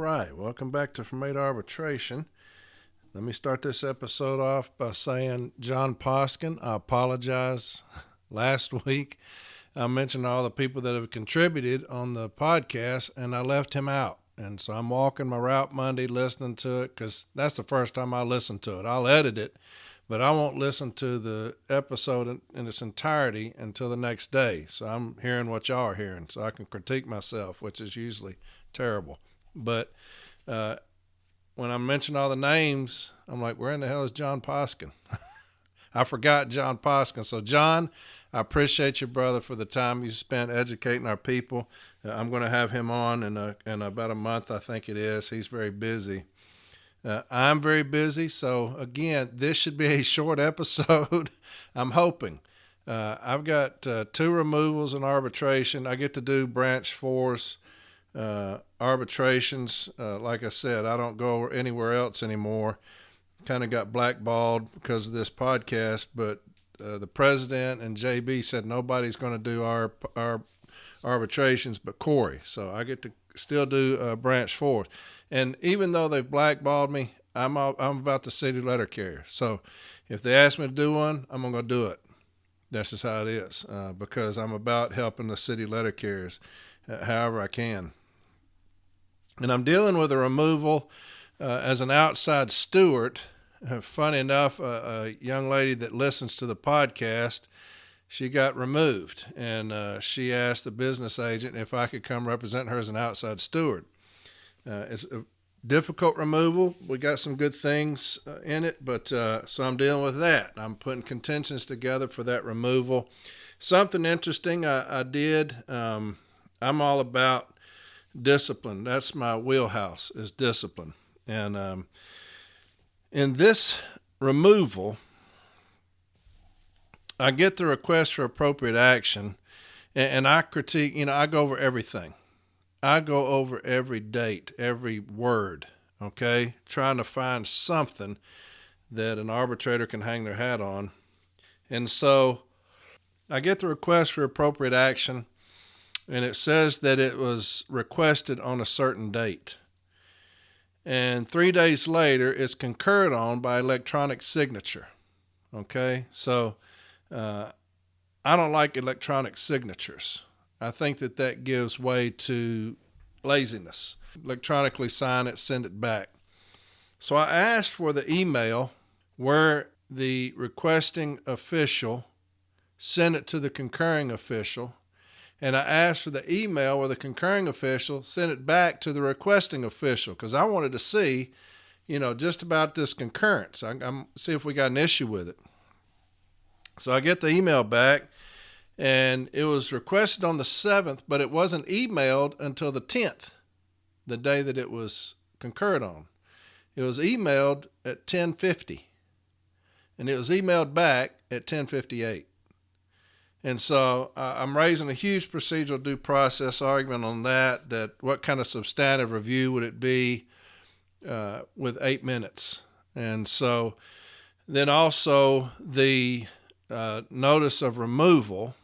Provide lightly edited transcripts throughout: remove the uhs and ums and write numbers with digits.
right, welcome back to From A to Arbitration. Let me start this episode off by saying, John Poskin, I apologize. Last week, I mentioned all the people that have contributed on the podcast, and I left him out. And so I'm walking my route Monday listening to it because that's the first time I listened to it. I'll edit it, but I won't listen to the episode in its entirety until the next day. So I'm hearing what y'all are hearing so I can critique myself, which is usually terrible. But when I mentioned all the names, I'm like, where in the hell is John Poskin? I forgot John Poskin. So, John, I appreciate you, brother, for the time you spent educating our people. I'm going to have him on in about a month, I think it is. He's very busy. I'm very busy. So, again, this should be a short episode. I'm hoping. I've got 2 removals in arbitration. I get to do branch 4's arbitrations. Like I said, I don't go anywhere else anymore. Kind of got blackballed because of this podcast, but the president and JB said nobody's going to do our arbitrations but Corey. So I get to still do branch 4. And even though they've blackballed me, I'm about the city letter carrier. So if they ask me to do one, I'm going to go do it. That's just how it is, because I'm about helping the city letter carriers however I can. And I'm dealing with a removal as an outside steward. Funny enough, a young lady that listens to the podcast, she got removed, and she asked the business agent if I could come represent her as an outside steward. It's a difficult removal. We got some good things in it, but so I'm dealing with that. I'm putting contentions together for that removal. Something interesting I did. I'm all about discipline. That's my wheelhouse, is discipline. And in this removal, I get the request for appropriate action, and I critique, I go over everything. I go over every date, every word, okay, trying to find something that an arbitrator can hang their hat on. And so I get the request for appropriate action, and it says that it was requested on a certain date. And 3 days later, it's concurred on by electronic signature. Okay? So I don't like electronic signatures. I think that gives way to laziness. Electronically sign it, send it back. So I asked for the email where the requesting official sent it to the concurring official, and I asked for the email where the concurring official sent it back to the requesting official because I wanted to see, just about this concurrence. I'm see if we got an issue with it. So I get the email back, and it was requested on the 7th, but it wasn't emailed until the 10th, the day that it was concurred on. It was emailed at 10:50, and it was emailed back at 10:58. And so I'm raising a huge procedural due process argument on that what kind of substantive review would it be with 8 minutes? And so then also the notice of removal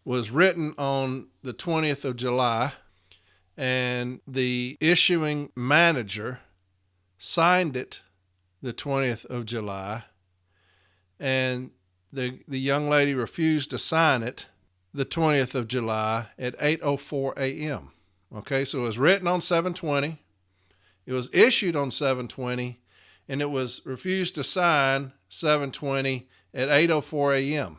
was written on the 20th of July, and the issuing manager signed it the 20th of July, and the young lady refused to sign it the 20th of July at 8:04 a.m. Okay, so it was written on 7/20, it was issued on 7/20, and it was refused to sign 7/20 at 8:04 a.m.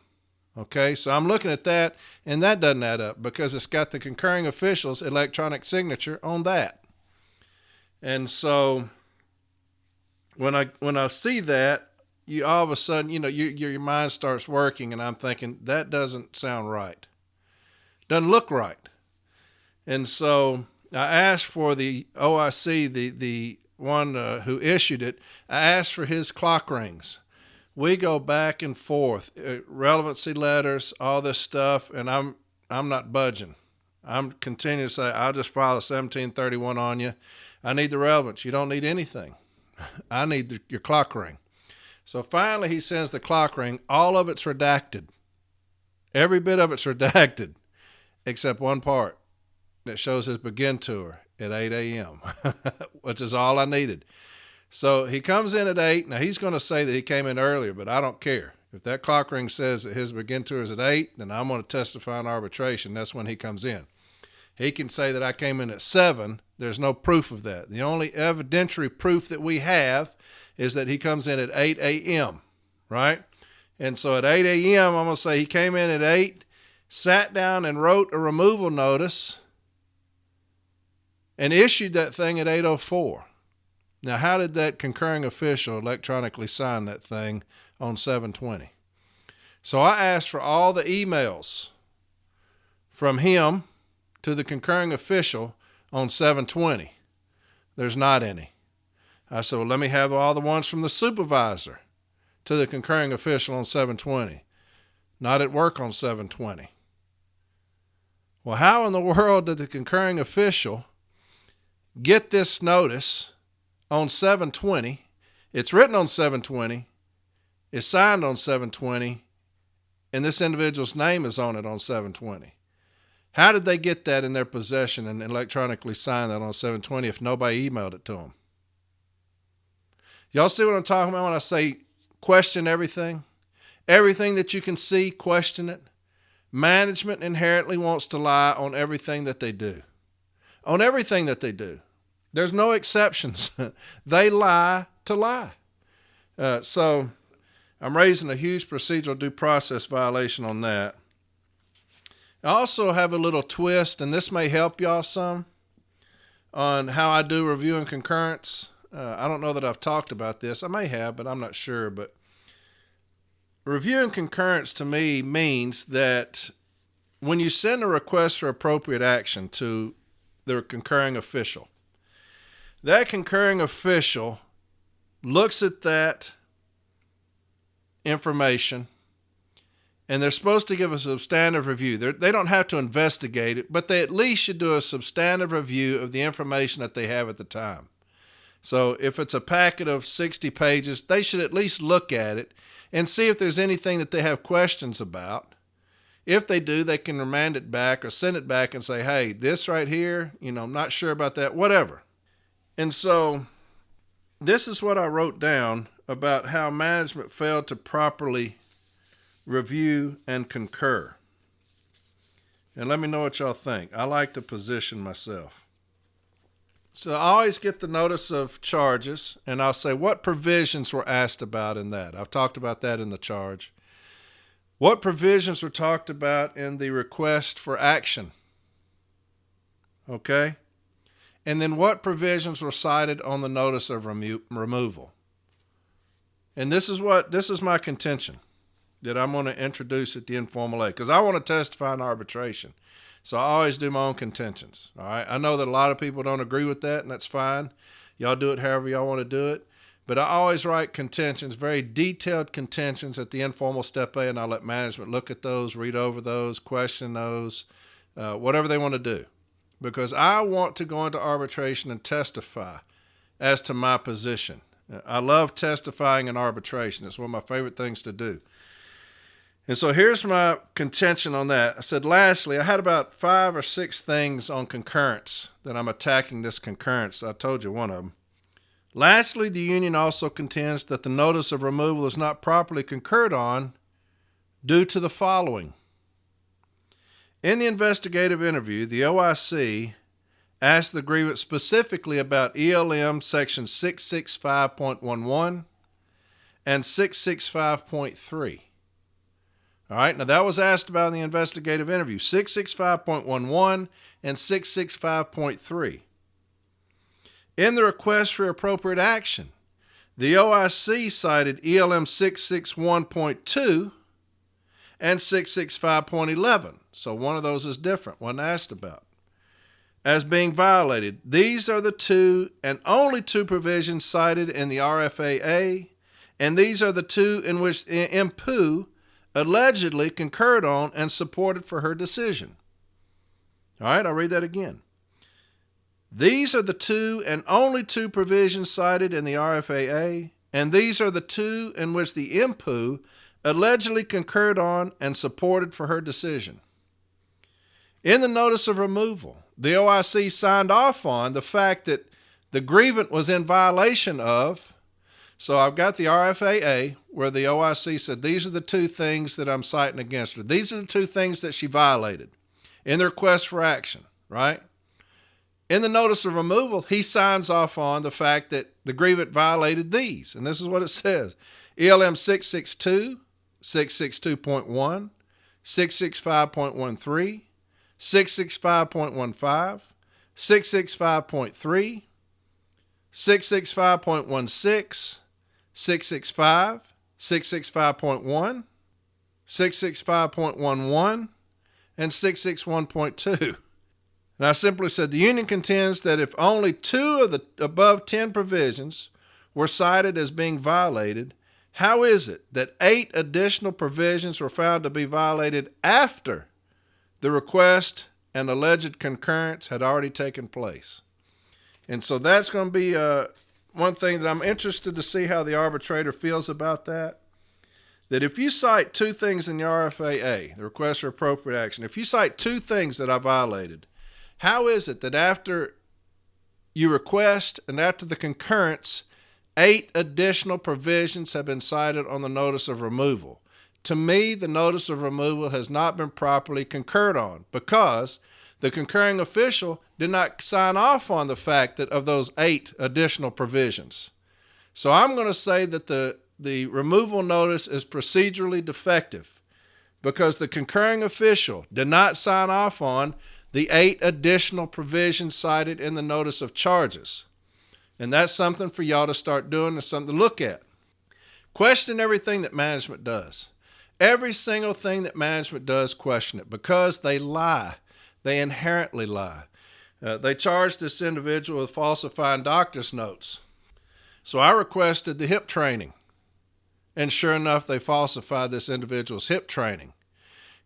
Okay, so I'm looking at that, and that doesn't add up because it's got the concurring official's electronic signature on that. And so when I see that, you all of a sudden, your mind starts working, and I'm thinking, that doesn't sound right. Doesn't look right. And so I asked for the OIC, the one who issued it, I asked for his clock rings. We go back and forth, relevancy letters, all this stuff, and I'm not budging. I'm continuing to say, I'll just file a 1731 on you. I need the relevance. You don't need anything. I need your clock ring. So finally he sends the clock ring. All of it's redacted. Every bit of it's redacted except one part that shows his begin tour. at 8 a.m., which is all I needed. So he comes in at 8. Now, he's going to say that he came in earlier, but I don't care. If that clock ring says that his begin tour is at 8, then I'm going to testify in arbitration. That's when he comes in. He can say that I came in at 7. There's no proof of that. The only evidentiary proof that we have is that he comes in at 8 a.m., right? And so at 8 a.m., I'm going to say he came in at 8, sat down and wrote a removal notice, and issued that thing at 8:04. Now, how did that concurring official electronically sign that thing on 7/20? So I asked for all the emails from him to the concurring official on 7/20. There's not any. I said, well, let me have all the ones from the supervisor to the concurring official on 7/20. Not at work on 7/20. Well, how in the world did the concurring official get this notice on 7/20? It's written on 7/20. It's signed on 7/20. And this individual's name is on it on 7/20. How did they get that in their possession and electronically sign that on 7/20 if nobody emailed it to them? Y'all see what I'm talking about when I say question everything? Everything that you can see, question it. Management inherently wants to lie on everything that they do. On everything that they do. There's no exceptions. They lie to lie. So I'm raising a huge procedural due process violation on that. I also have a little twist, and this may help y'all some, on how I do review and concurrence. I don't know that I've talked about this. I may have, but I'm not sure. But review and concurrence to me means that when you send a request for appropriate action to the concurring official, that concurring official looks at that information, and they're supposed to give a substantive review. They don't have to investigate it, but they at least should do a substantive review of the information that they have at the time. So if it's a packet of 60 pages, they should at least look at it and see if there's anything that they have questions about. If they do, they can remand it back or send it back and say, hey, this right here, I'm not sure about that, whatever. And so this is what I wrote down about how management failed to properly review and concur. And let me know what y'all think. I like to position myself. So I always get the notice of charges, and I'll say what provisions were asked about in that. I've talked about that in the charge. What provisions were talked about in the request for action? Okay? And then what provisions were cited on the notice of removal? And this is my contention that I'm going to introduce at the informal A, because I want to testify in arbitration. So I always do my own contentions. All right. I know that a lot of people don't agree with that, and that's fine. Y'all do it however y'all want to do it. But I always write contentions, very detailed contentions at the informal step A, and I'll let management look at those, read over those, question those, whatever they want to do. Because I want to go into arbitration and testify as to my position. I love testifying in arbitration. It's one of my favorite things to do. And so here's my contention on that. I said, lastly, I had about 5 or 6 things on concurrence that I'm attacking this concurrence. I told you one of them. Lastly, the union also contends that the notice of removal is not properly concurred on due to the following. In the investigative interview, the OIC asked the grievance specifically about ELM section 665.11 and 665.3. All right, now that was asked about in the investigative interview, 665.11 and 665.3. In the request for appropriate action, the OIC cited ELM 661.2 and 665.11. So one of those is different, wasn't asked about, as being violated. These are the 2 and only 2 provisions cited in the RFAA, and these are the 2 in which MPU allegedly concurred on and supported for her decision. All right, I'll read that again. These are the 2 and only 2 provisions cited in the RFAA, and these are the 2 in which the MPU allegedly concurred on and supported for her decision. In the notice of removal, the OIC signed off on the fact that the grievant was in violation of. So I've got the RFAA where the OIC said, these are the two things that I'm citing against her. These are the two things that she violated in the request for action, right? In the notice of removal, he signs off on the fact that the grievant violated these. And this is what it says. ELM 662, 662.1, 665.13, 665.15, 665.3, 665.16, 665, 665.1, 665.11, and 661.2. And I simply said the union contends that if only 2 of the above 10 provisions were cited as being violated, how is it that 8 additional provisions were found to be violated after the request and alleged concurrence had already taken place? And so that's going to be one thing that I'm interested to see how the arbitrator feels about that. That if you cite 2 things in the RFAA, the request for appropriate action, if you cite 2 things that I violated, how is it that after you request and after the concurrence, 8 additional provisions have been cited on the notice of removal? To me, the notice of removal has not been properly concurred on because the concurring official did not sign off on the fact that of those 8 additional provisions. So I'm going to say that the removal notice is procedurally defective because the concurring official did not sign off on the 8 additional provisions cited in the notice of charges. And that's something for y'all to start doing and something to look at. Question everything that management does. Every single thing that management does, question it because they lie. They inherently lie. They charged this individual with falsifying doctor's notes. So I requested the hip training. And sure enough, they falsified this individual's hip training.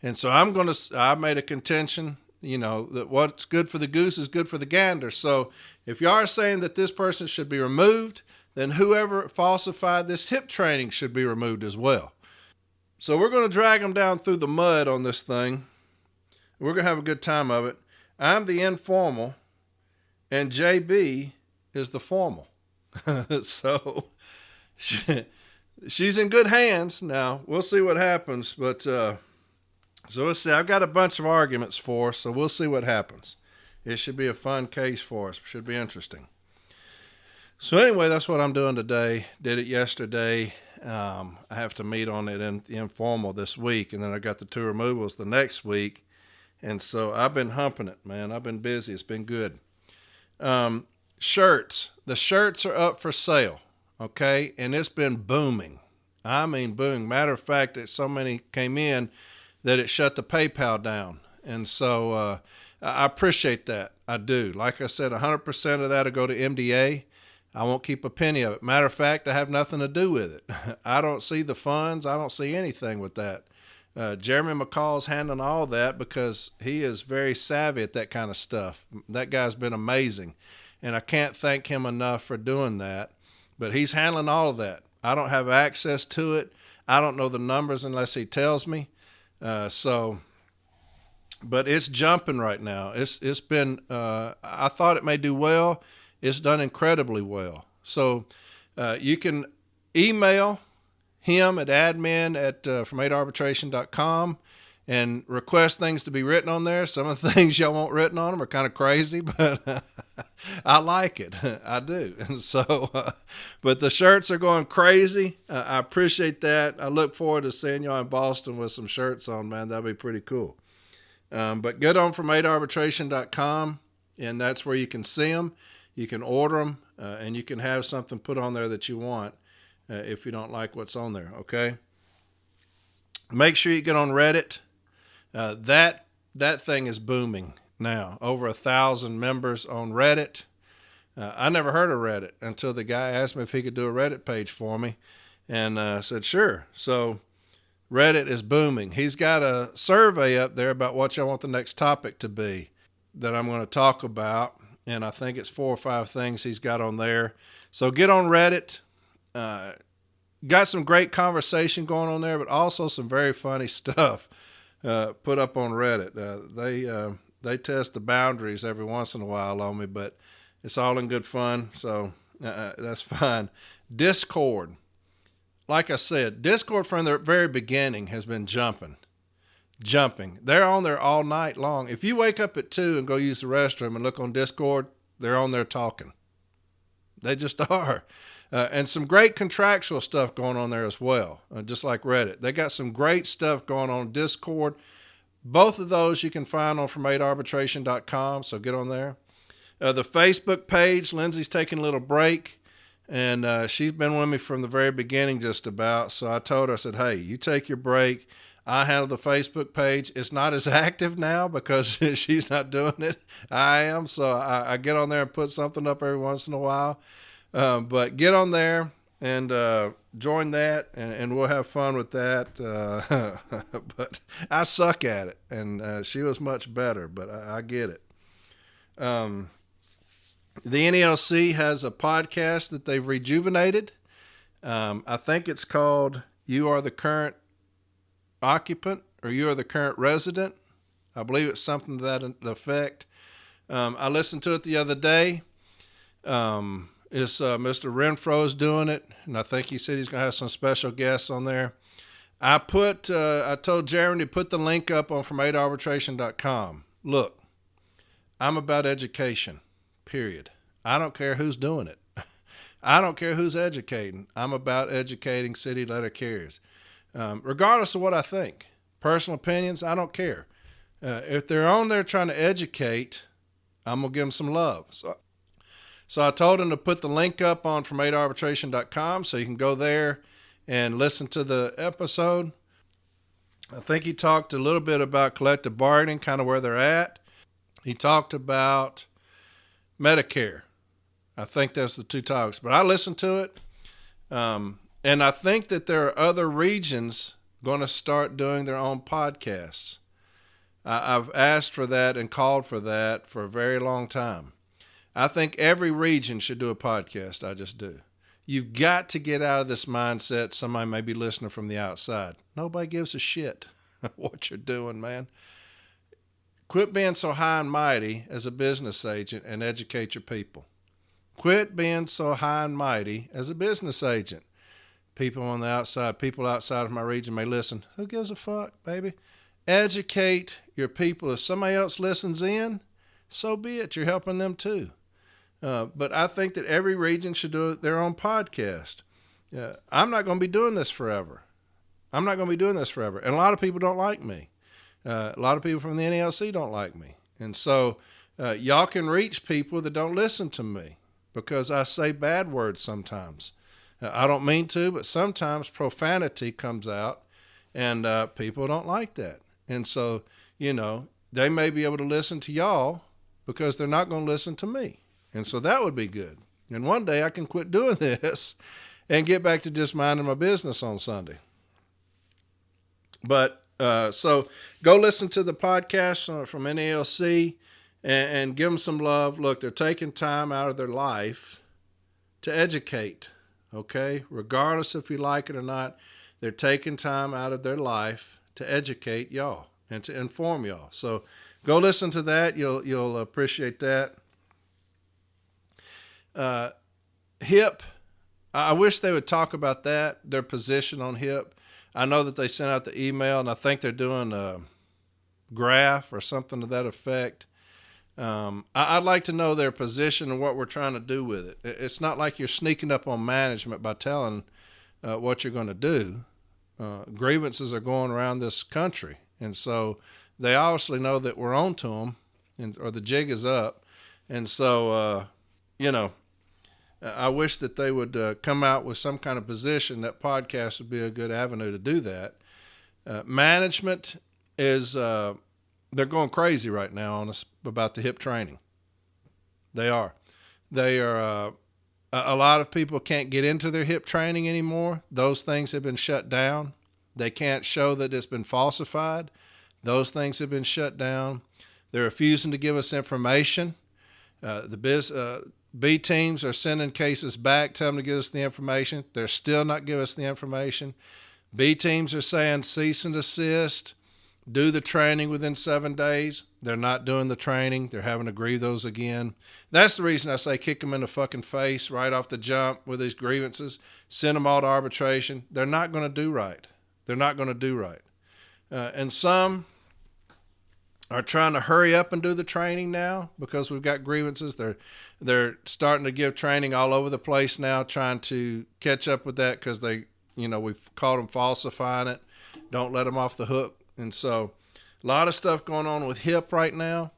And so I made a contention, that what's good for the goose is good for the gander. So if you are saying that this person should be removed, then whoever falsified this hip training should be removed as well. So we're going to drag them down through the mud on this thing. We're going to have a good time of it. I'm the informal, and JB is the formal. So she's in good hands. Now, we'll see what happens, but so we'll see. I've got a bunch of arguments for us, so we'll see what happens. It should be a fun case for us. Should be interesting. So anyway, that's what I'm doing today. Did it yesterday. I have to meet on it in the informal this week, and then I got the 2 removals the next week. And so I've been humping it, man. I've been busy. It's been good. Shirts. The shirts are up for sale, okay? And it's been booming. I mean booming. Matter of fact, so many came in that it shut the PayPal down. And so I appreciate that. I do. Like I said, 100% of that will go to MDA. I won't keep a penny of it. Matter of fact, I have nothing to do with it. I don't see the funds. I don't see anything with that. Jeremy McCall's handling all that because he is very savvy at that kind of stuff. That guy's been amazing. And I can't thank him enough for doing that. But he's handling all of that. I don't have access to it. I don't know the numbers unless he tells me. But it's jumping right now. It's been, I thought it may do well. It's done incredibly well. So you can email him at admin@from8arbitration.com and request things to be written on there. Some of the things y'all want written on them are kind of crazy, but I like it. I do. And so, but the shirts are going crazy. I appreciate that. I look forward to seeing y'all in Boston with some shirts on, man. That'd be pretty cool. But get on from8arbitration.com, and that's where you can see them. You can order them, and you can have something put on there that you want if you don't like what's on there, okay? Make sure you get on Reddit. That thing is booming now. Over 1,000 members on Reddit. I never heard of Reddit until the guy asked me if he could do a Reddit page for me, and said sure. So Reddit is booming. He's got a survey up there about what y'all want the next topic to be that I'm going to talk about. And I think it's 4 or 5 things he's got on there. So get on Reddit. Got some great conversation going on there, but also some very funny stuff put up on Reddit. they test the boundaries every once in a while on me, but it's all in good fun, so that's fine. Discord. Like I said, Discord from the very beginning has been jumping. They're on there all night long. If you wake up at 2 and go use the restroom and look on Discord, they're on there talking. They just are. And some great contractual stuff going on there as well, just like Reddit. They got some great stuff going on Discord. Both of those you can find on from8arbitration.com, so get on there. The Facebook page, Lindsay's taking a little break, and she's been with me from the very beginning just about. So I told her, I said, hey, you take your break. I handle the Facebook page. It's not as active now because she's not doing it. I am, so I get on there and put something up every once in a while. But get on there and join that, and we'll have fun with that. But I suck at it, and she was much better, but I get it. The NELC has a podcast that they've rejuvenated. I think it's called You Are the Current Occupant, or You Are the Current Resident. I believe it's something to that effect. I listened to it the other day. It's Mr. Renfro's doing it, and I think he said he's going to have some special guests on there. I told Jeremy to put the link up on from8arbitration.com. Look, I'm about education, period. I don't care who's doing it. I don't care who's educating. I'm about educating city letter carriers. Regardless of what I think. Personal opinions, I don't care. If they're on there trying to educate, I'm going to give them some love. So I told him to put the link up on from8arbitration.com so you can go there and listen to the episode. I think he talked a little bit about collective bargaining, kind of where they're at. He talked about Medicare. I think that's the two talks. But I listened to it. And I think that there are other regions going to start doing their own podcasts. I've asked for that and called for that for a very long time. I think every region should do a podcast. I just do. You've got to get out of this mindset. Somebody may be listening from the outside. Nobody gives a shit what you're doing, man. Quit being so high and mighty as a business agent and educate your people. Quit being so high and mighty as a business agent. People on the outside, people outside of my region may listen. Who gives a fuck, baby? Educate your people. If somebody else listens in, so be it. You're helping them too. But I think that every region should do their own podcast. I'm not going to be doing this forever. And a lot of people don't like me. A lot of people from the NELC don't like me. And so y'all can reach people that don't listen to me because I say bad words sometimes. I don't mean to, but sometimes profanity comes out, and people don't like that. And so, they may be able to listen to y'all because they're not going to listen to me. And so that would be good. And one day I can quit doing this and get back to just minding my business on Sunday. But so go listen to the podcast from NELC and give them some love. Look, they're taking time out of their life to educate. Okay, regardless if you like it or not, they're taking time out of their life to educate y'all and to inform y'all. So go listen to that. You'll appreciate that. HIP, I wish they would talk about that, their position on HIP. I know that they sent out the email, and I think they're doing a graph or something to that effect. I'd like to know their position and what we're trying to do with it. It's not like you're sneaking up on management by telling what you're going to do. Grievances are going around this country, and so they obviously know that we're on to them, or the jig is up. And so, I wish that they would come out with some kind of position. That podcast would be a good avenue to do that. Management is... they're going crazy right now on us about the HIP training. They are. A lot of people can't get into their HIP training anymore. Those things have been shut down. They can't show that it's been falsified. Those things have been shut down. They're refusing to give us information. B teams are sending cases back, telling them to give us the information. They're still not giving us the information. B teams are saying cease and desist. do the training within 7 days. They're not doing the training. They're having to grieve those again. That's the reason I say kick them in the fucking face right off the jump with these grievances. Send them all to arbitration. They're not going to do right. They're not going to do right. And some are trying to hurry up and do the training now because we've got grievances. They're starting to give training all over the place now, trying to catch up with that because we've caught them falsifying it. Don't let them off the hook. And so a lot of stuff going on with HIP right now.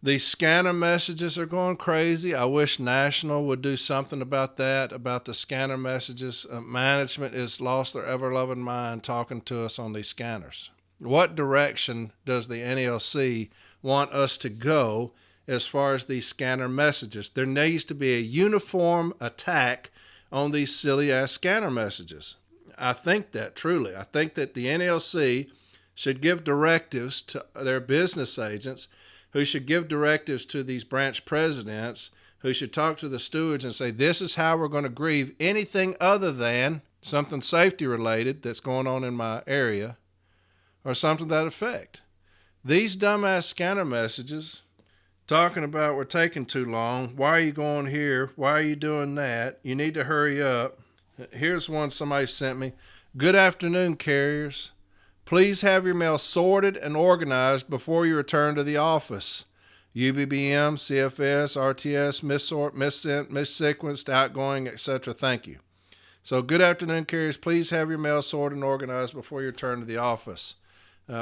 These scanner messages are going crazy. I wish National would do something about that, about the scanner messages. Management has lost their ever-loving mind talking to us on these scanners. What direction does the NLC want us to go as far as these scanner messages? There needs to be a uniform attack on these silly-ass scanner messages. I think that, truly. I think that the NLC should give directives to their business agents, who should give directives to these branch presidents, who should talk to the stewards and say, this is how we're going to grieve anything other than something safety related that's going on in my area or something to that effect. These dumbass scanner messages talking about we're taking too long. Why are you going here? Why are you doing that? You need to hurry up. Here's one somebody sent me. Good afternoon, carriers. Please have your mail sorted and organized before you return to the office. UBBM, CFS, RTS, missort, missent, missequenced, outgoing, etc. Thank you. So good afternoon, carriers. Please have your mail sorted and organized before you return to the office.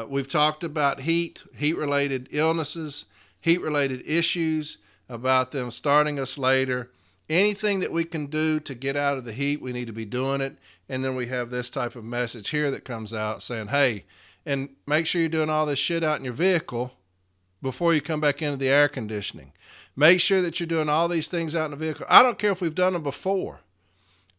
We've talked about heat-related illnesses, heat-related issues, about them starting us later. Anything that we can do to get out of the heat, we need to be doing it. And then we have this type of message here that comes out saying, hey, and make sure you're doing all this shit out in your vehicle before you come back into the air conditioning. Make sure that you're doing all these things out in the vehicle. I don't care if we've done them before.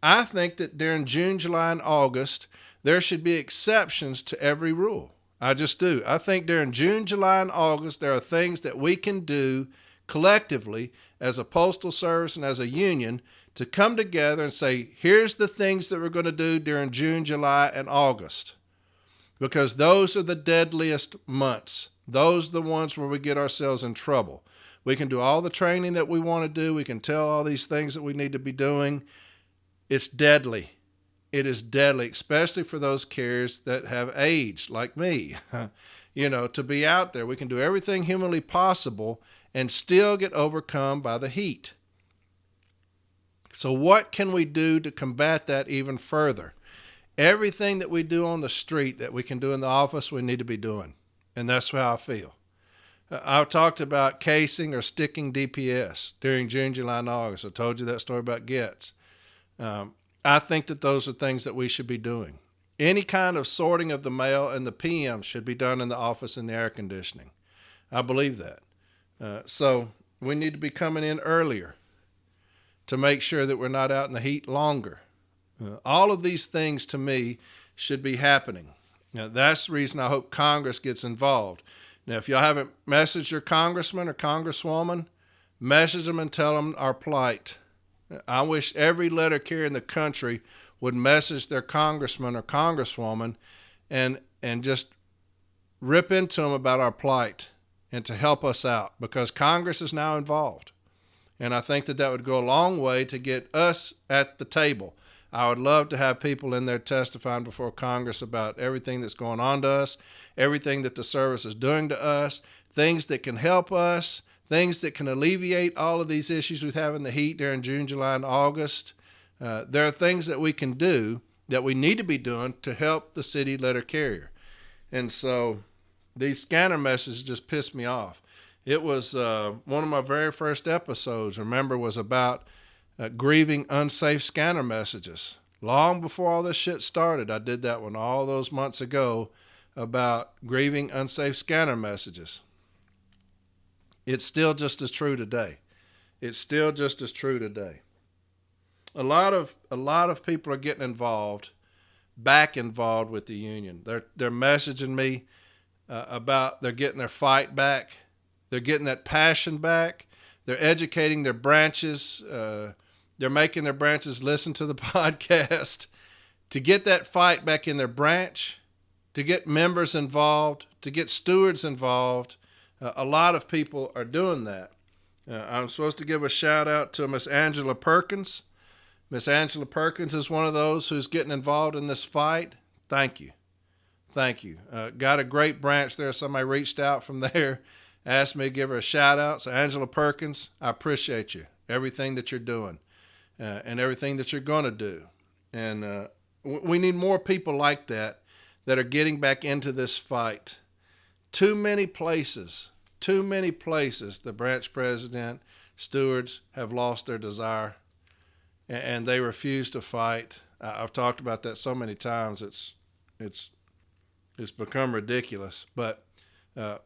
I think that during June, July, and August, there should be exceptions to every rule. I just do. I think during June, July, and August, there are things that we can do collectively as a postal service and as a union to come together and say, here's the things that we're going to do during June, July, and August. Because those are the deadliest months. Those are the ones where we get ourselves in trouble. We can do all the training that we want to do. We can tell all these things that we need to be doing. It's deadly. It is deadly, especially for those carriers that have age, like me. To be out there. We can do everything humanly possible and still get overcome by the heat. So what can we do to combat that even further? Everything that we do on the street that we can do in the office, we need to be doing. And that's how I feel. I've talked about casing or sticking DPS during June, July, and August. I told you that story about Getz. I think that those are things that we should be doing. Any kind of sorting of the mail and the PM should be done in the office in the air conditioning. I believe that. So we need to be coming in earlier to make sure that we're not out in the heat longer. All of these things, to me, should be happening. Now, that's the reason I hope Congress gets involved. Now, if y'all haven't messaged your congressman or congresswoman, message them and tell them our plight. I wish every letter carrier in the country would message their congressman or congresswoman and just rip into them about our plight and to help us out, because Congress is now involved. And I think that would go a long way to get us at the table. I would love to have people in there testifying before Congress about everything that's going on to us, everything that the service is doing to us, things that can help us, things that can alleviate all of these issues we have in the heat during June, July, and August. There are things that we can do that we need to be doing to help the city letter carrier. And so these scanner messages just pissed me off. It was one of my very first episodes, remember, was about grieving unsafe scanner messages. Long before all this shit started, I did that one all those months ago about grieving unsafe scanner messages. It's still just as true today. It's still just as true today. A lot of people are getting involved with the union. They're messaging me about they're getting their fight back. They're getting that passion back. They're educating their branches. They're making their branches listen to the podcast. To get that fight back in their branch, to get members involved, to get stewards involved. A lot of people are doing that. I'm supposed to give a shout out to Miss Angela Perkins. Miss Angela Perkins is one of those who's getting involved in this fight. Thank you. Thank you. Got a great branch there. Somebody reached out from there, asked me to give her a shout out. So Angela Perkins, I appreciate you, everything that you're doing and everything that you're going to do. And we need more people like that are getting back into this fight. Too many places, the branch president, stewards have lost their desire and they refuse to fight. I've talked about that so many times. It's become ridiculous, but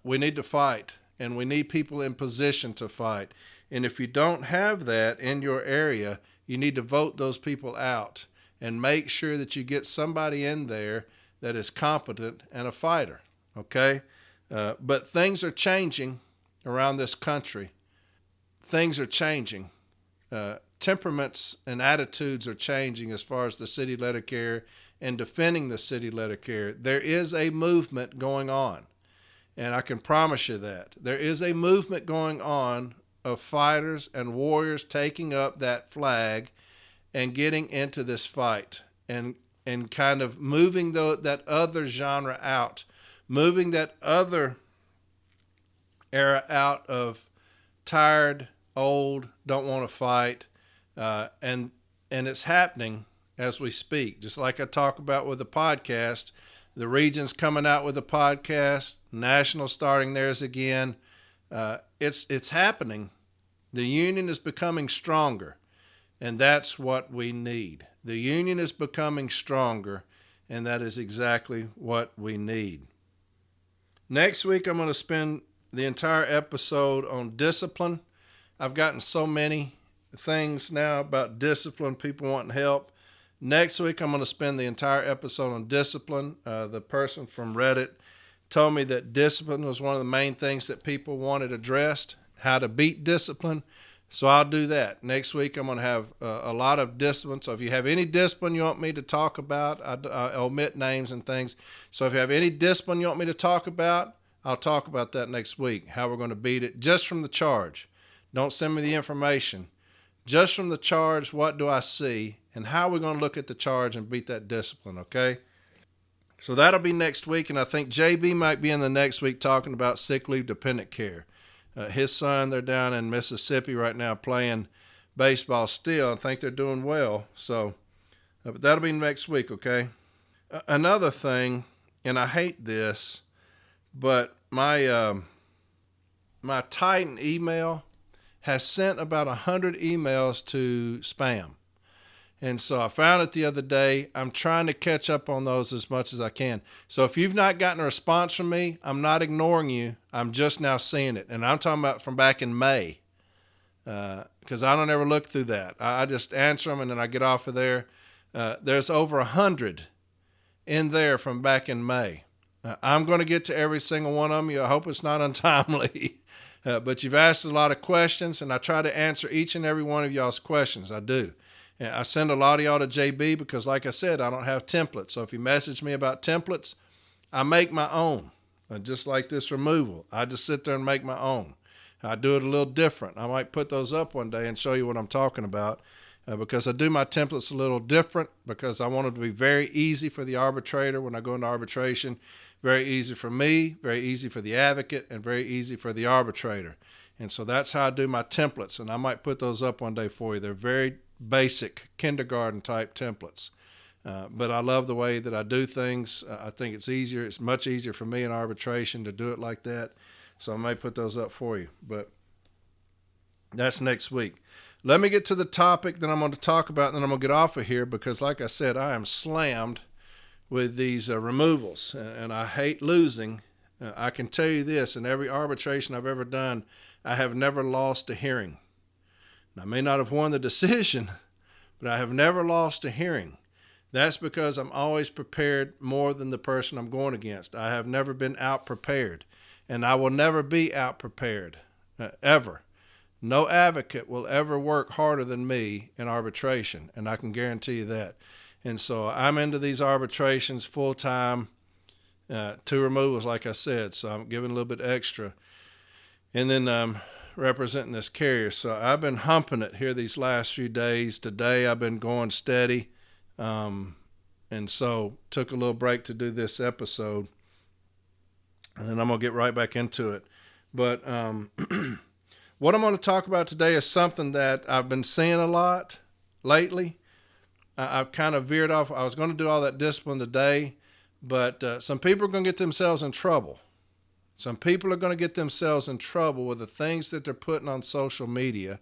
we need to fight, and we need people in position to fight. And if you don't have that in your area, you need to vote those people out and make sure that you get somebody in there that is competent and a fighter, okay? But things are changing around this country. Things are changing. Temperaments and attitudes are changing as far as the city letter care and defending the city letter care. There is a movement going on, and I can promise you that. There is a movement going on of fighters and warriors taking up that flag and getting into this fight and kind of moving that other genre out, moving that other era out of tired, old, don't want to fight, and it's happening as we speak. Just like I talk about with the podcast, the region's coming out with a podcast, national starting theirs again. It's happening. The union is becoming stronger, and that's what we need. The union is becoming stronger, and that is exactly what we need. Next week, I'm going to spend the entire episode on discipline. I've gotten so many things now about discipline, people wanting help. Next week, I'm going to spend the entire episode on discipline. The person from Reddit told me that discipline was one of the main things that people wanted addressed, how to beat discipline. So I'll do that. Next week, I'm going to have a lot of discipline. So if you have any discipline you want me to talk about, I omit names and things. So if you have any discipline you want me to talk about, I'll talk about that next week, how we're going to beat it just from the charge. Don't send me the information. Just from the charge, what do I see, and how we're going to look at the charge and beat that discipline, okay? So that'll be next week, and I think JB might be in the next week talking about sick leave dependent care. His son, they're down in Mississippi right now playing baseball still. I think they're doing well. So, but that'll be next week, okay? Another thing, and I hate this, but my Titan email has sent about 100 emails to spam. And so I found it the other day. I'm trying to catch up on those as much as I can. So if you've not gotten a response from me, I'm not ignoring you. I'm just now seeing it. And I'm talking about from back in May, because I don't ever look through that. I just answer them and then I get off of there. There's over 100 in there from back in May. I'm going to get to every single one of them. I hope it's not untimely. But you've asked a lot of questions, and I try to answer each and every one of y'all's questions. I do. And I send a lot of y'all to JB because, like I said, I don't have templates. So if you message me about templates, I make my own. Just like this removal, I just sit there and make my own. I do it a little different. I might put those up one day and show you what I'm talking about because I do my templates a little different because I want it to be very easy for the arbitrator when I go into arbitration, very easy for me, very easy for the advocate, and very easy for the arbitrator. And so that's how I do my templates, and I might put those up one day for you. They're very basic kindergarten type templates. But I love the way that I do things. I think it's easier. It's much easier for me in arbitration to do it like that. So I may put those up for you, but that's next week. Let me get to the topic that I'm going to talk about, and then I'm going to get off of here because, like I said, I am slammed with these removals, and I hate losing. I can tell you this, in every arbitration I've ever done, I have never lost a hearing. I may not have won the decision, but I have never lost a hearing. That's because I'm always prepared more than the person I'm going against. I have never been out-prepared, and I will never be out-prepared, ever. No advocate will ever work harder than me in arbitration, and I can guarantee you that. And so I'm into these arbitrations full-time, Two removals, like I said, so I'm giving a little bit extra. And then representing this carrier. So I've been humping it here these last few days. Today I've been going steady. And so took a little break to do this episode. And then I'm going to get right back into it. But what I'm going to talk about today is something that I've been seeing a lot lately. I've kind of veered off. I was going to do all that discipline today, but some people are going to get themselves in trouble. Some people are going to get themselves in trouble with the things that they're putting on social media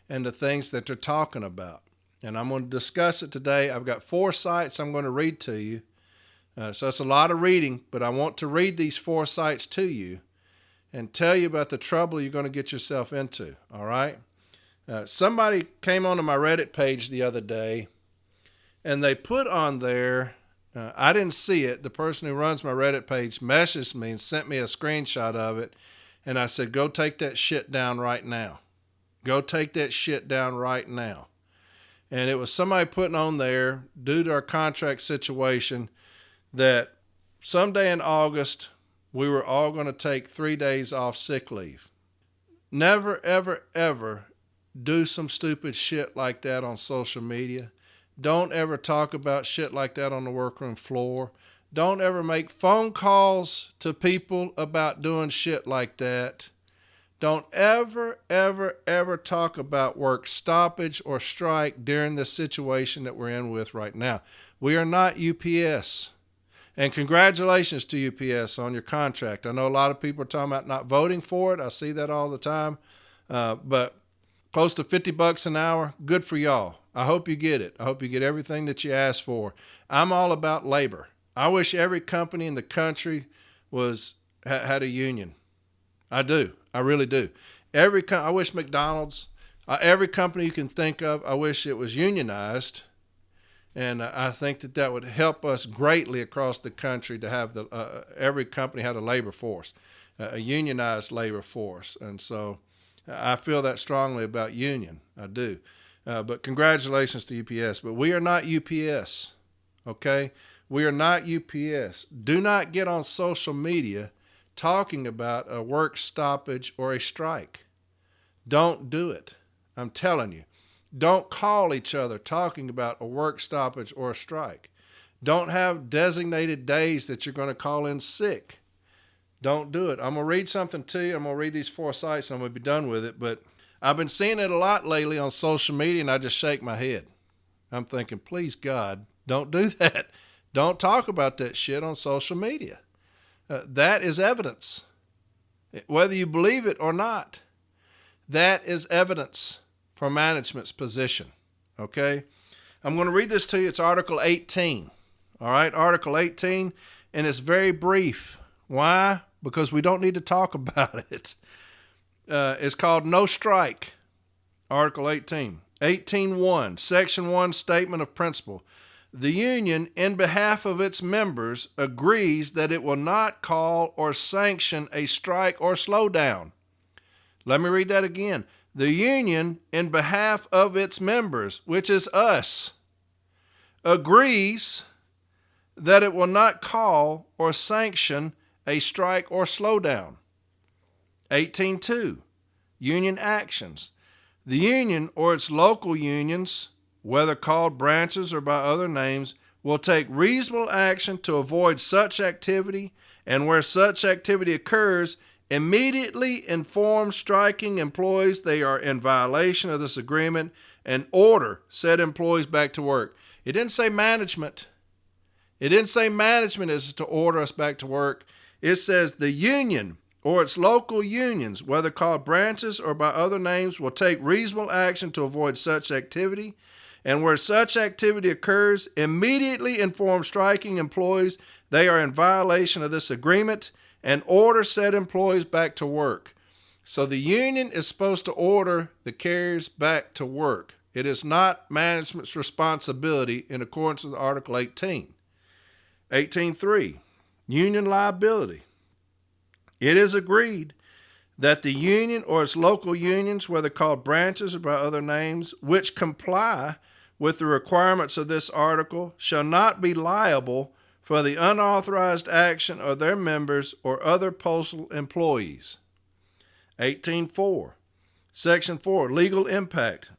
and the things that they're talking about. And I'm going to discuss it today. I've got 4 sites I'm going to read to you. So it's a lot of reading, but I want to read these 4 sites to you and tell you about the trouble you're going to get yourself into. All right? Somebody came onto my Reddit page the other day, and they put on there, I didn't see it. The person who runs my Reddit page messaged me and sent me a screenshot of it. And I said, go take that shit down right now. Go take that shit down right now. And it was somebody putting on there, due to our contract situation, that someday in August, we were all going to take 3 days off sick leave. Never, ever, ever do some stupid shit like that on social media. Don't ever talk about shit like that on the workroom floor. Don't ever make phone calls to people about doing shit like that. Don't ever, ever, ever talk about work stoppage or strike during the situation that we're in with right now. We are not UPS. And congratulations to UPS on your contract. I know a lot of people are talking about not voting for it. I see that all the time. But close to $50 an hour, good for y'all. I hope you get it. I hope you get everything that you asked for. I'm all about labor. I wish every company in the country had a union. I do. I really do. I wish McDonald's, every company you can think of, I wish it was unionized. And I think that would help us greatly across the country to have every company had a labor force, a unionized labor force. And so I feel that strongly about union. I do. But congratulations to UPS. But we are not UPS, okay? We are not UPS. Do not get on social media talking about a work stoppage or a strike. Don't do it. I'm telling you. Don't call each other talking about a work stoppage or a strike. Don't have designated days that you're going to call in sick. Don't do it. I'm going to read something to you. I'm going to read these 4 sites and I'm going to be done with it. But I've been seeing it a lot lately on social media, and I just shake my head. I'm thinking, please, God, don't do that. Don't talk about that shit on social media. That is evidence. Whether you believe it or not, that is evidence for management's position. Okay? I'm going to read this to you. It's Article 18. All right? Article 18, and it's very brief. Why? Because we don't need to talk about it. It's called No Strike, Article 18. 18.1, Section 1, Statement of Principle. The union, in behalf of its members, agrees that it will not call or sanction a strike or slowdown. Let me read that again. The union, in behalf of its members, which is us, agrees that it will not call or sanction a strike or slowdown. 18.2, Union actions. The union or its local unions, whether called branches or by other names, will take reasonable action to avoid such activity, and where such activity occurs, immediately inform striking employees they are in violation of this agreement and order said employees back to work. It didn't say management. It didn't say management is to order us back to work. It says the union or its local unions, whether called branches or by other names, will take reasonable action to avoid such activity, and where such activity occurs, immediately inform striking employees they are in violation of this agreement and order said employees back to work. So the union is supposed to order the carriers back to work. It is not management's responsibility in accordance with Article 18. 18.3, Union liability. It is agreed that the union or its local unions, whether called branches or by other names, which comply with the requirements of this article, shall not be liable for the unauthorized action of their members or other postal employees. 18.4. Section 4, legal impact.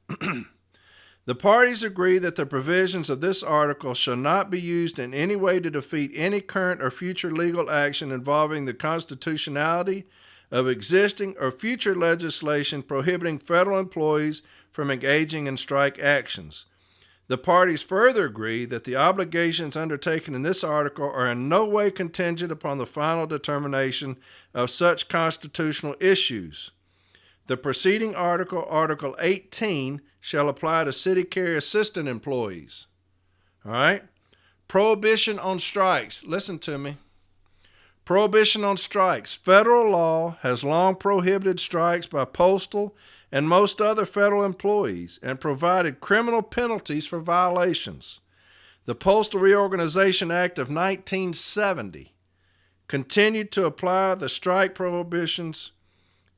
The parties agree that the provisions of this article shall not be used in any way to defeat any current or future legal action involving the constitutionality of existing or future legislation prohibiting federal employees from engaging in strike actions. The parties further agree that the obligations undertaken in this article are in no way contingent upon the final determination of such constitutional issues. The preceding article, Article 18, shall apply to city carrier assistant employees. All right? Prohibition on strikes. Listen to me. Prohibition on strikes. Federal law has long prohibited strikes by postal and most other federal employees and provided criminal penalties for violations. The Postal Reorganization Act of 1970 continued to apply the strike prohibitions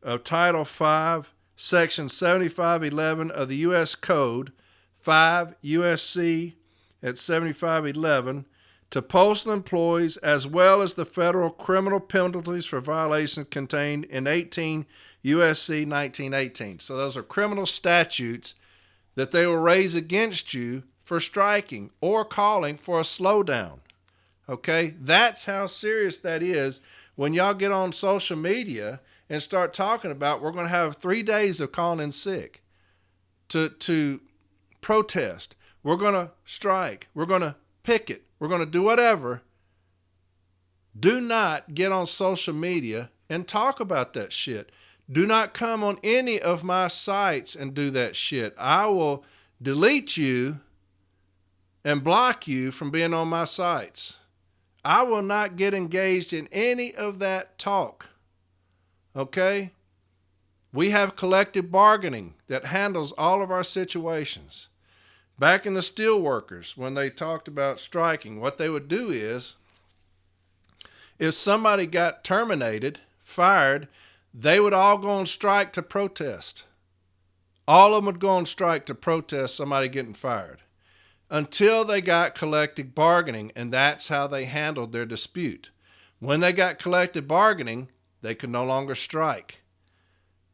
of Title V, Section 7511 of the U.S. Code, 5 U.S.C. at 7511, to postal employees as well as the federal criminal penalties for violations contained in 18 U.S.C. 1918. So those are criminal statutes that they will raise against you for striking or calling for a slowdown. Okay? That's how serious that is when y'all get on social media and start talking about we're going to have 3 days of calling in sick to protest. We're going to strike. We're going to picket. We're going to do whatever. Do not get on social media and talk about that shit. Do not come on any of my sites and do that shit. I will delete you and block you from being on my sites. I will not get engaged in any of that talk. Okay? We have collective bargaining that handles all of our situations. Back in the steelworkers, when they talked about striking, what they would do is, if somebody got terminated, fired, they would all go on strike to protest. All of them would go on strike to protest somebody getting fired until they got collective bargaining, and that's how they handled their dispute. When they got collective bargaining, they could no longer strike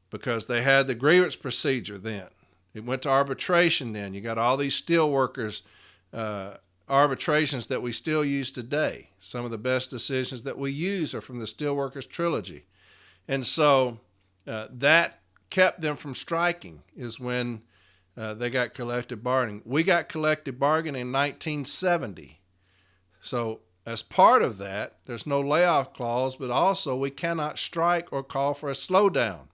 because they had the grievance procedure then. It went to arbitration then. You got all these steelworkers arbitrations that we still use today. Some of the best decisions that we use are from the Steelworkers Trilogy. And so that kept them from striking is when they got collective bargaining. We got collective bargaining in 1970. So as part of that, there's no layoff clause, but also we cannot strike or call for a slowdown.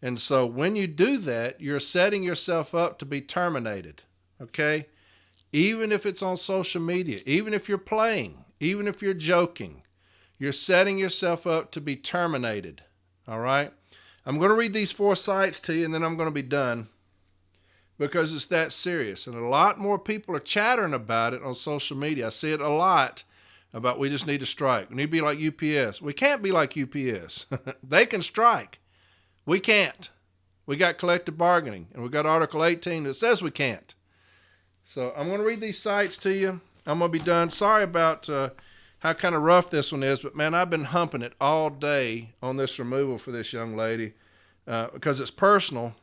And so when you do that, you're setting yourself up to be terminated, okay? Even if it's on social media, even if you're playing, even if you're joking, you're setting yourself up to be terminated, all right? I'm going to read these 4 sites to you, and then I'm going to be done because it's that serious. And a lot more people are chattering about it on social media. I see it a lot about we just need to strike. We need to be like UPS. We can't be like UPS. They can strike. We can't. We got collective bargaining, and we got Article 18 that says we can't. So I'm going to read these sites to you. I'm going to be done. Sorry about how kind of rough this one is, but man, I've been humping it all day on this removal for this young lady because it's personal,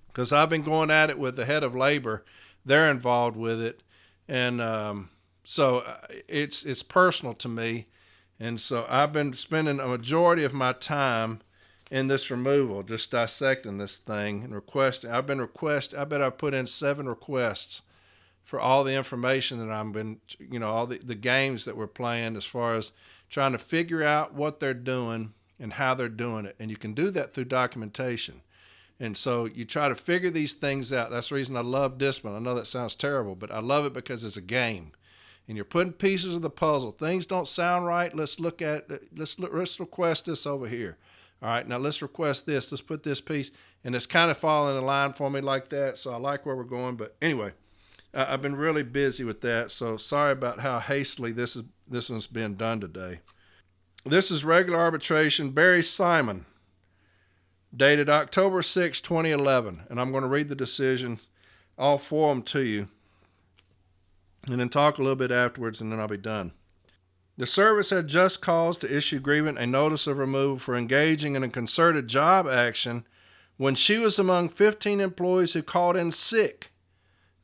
because I've been going at it with the head of labor. They're involved with it, and so it's personal to me, and so I've been spending a majority of my time in this removal, just dissecting this thing and requesting. I bet I've put in 7 requests for all the information that I've been, all the games that we're playing as far as trying to figure out what they're doing and how they're doing it. And you can do that through documentation. And so you try to figure these things out. That's the reason I love discipline. I know that sounds terrible, but I love it because it's a game. And you're putting pieces of the puzzle. Things don't sound right. Let's request this over here. All right, now let's request this. Let's put this piece. And it's kind of falling in line for me like that, so I like where we're going. But anyway, I've been really busy with that, so sorry about how hastily this one's been done today. This is regular arbitration. Barry Simon, dated October 6, 2011. And I'm going to read the decision, all 4 of them to you. and then talk a little bit afterwards, and then I'll be done. The service had just cause to issue grievant a notice of removal for engaging in a concerted job action when she was among 15 employees who called in sick.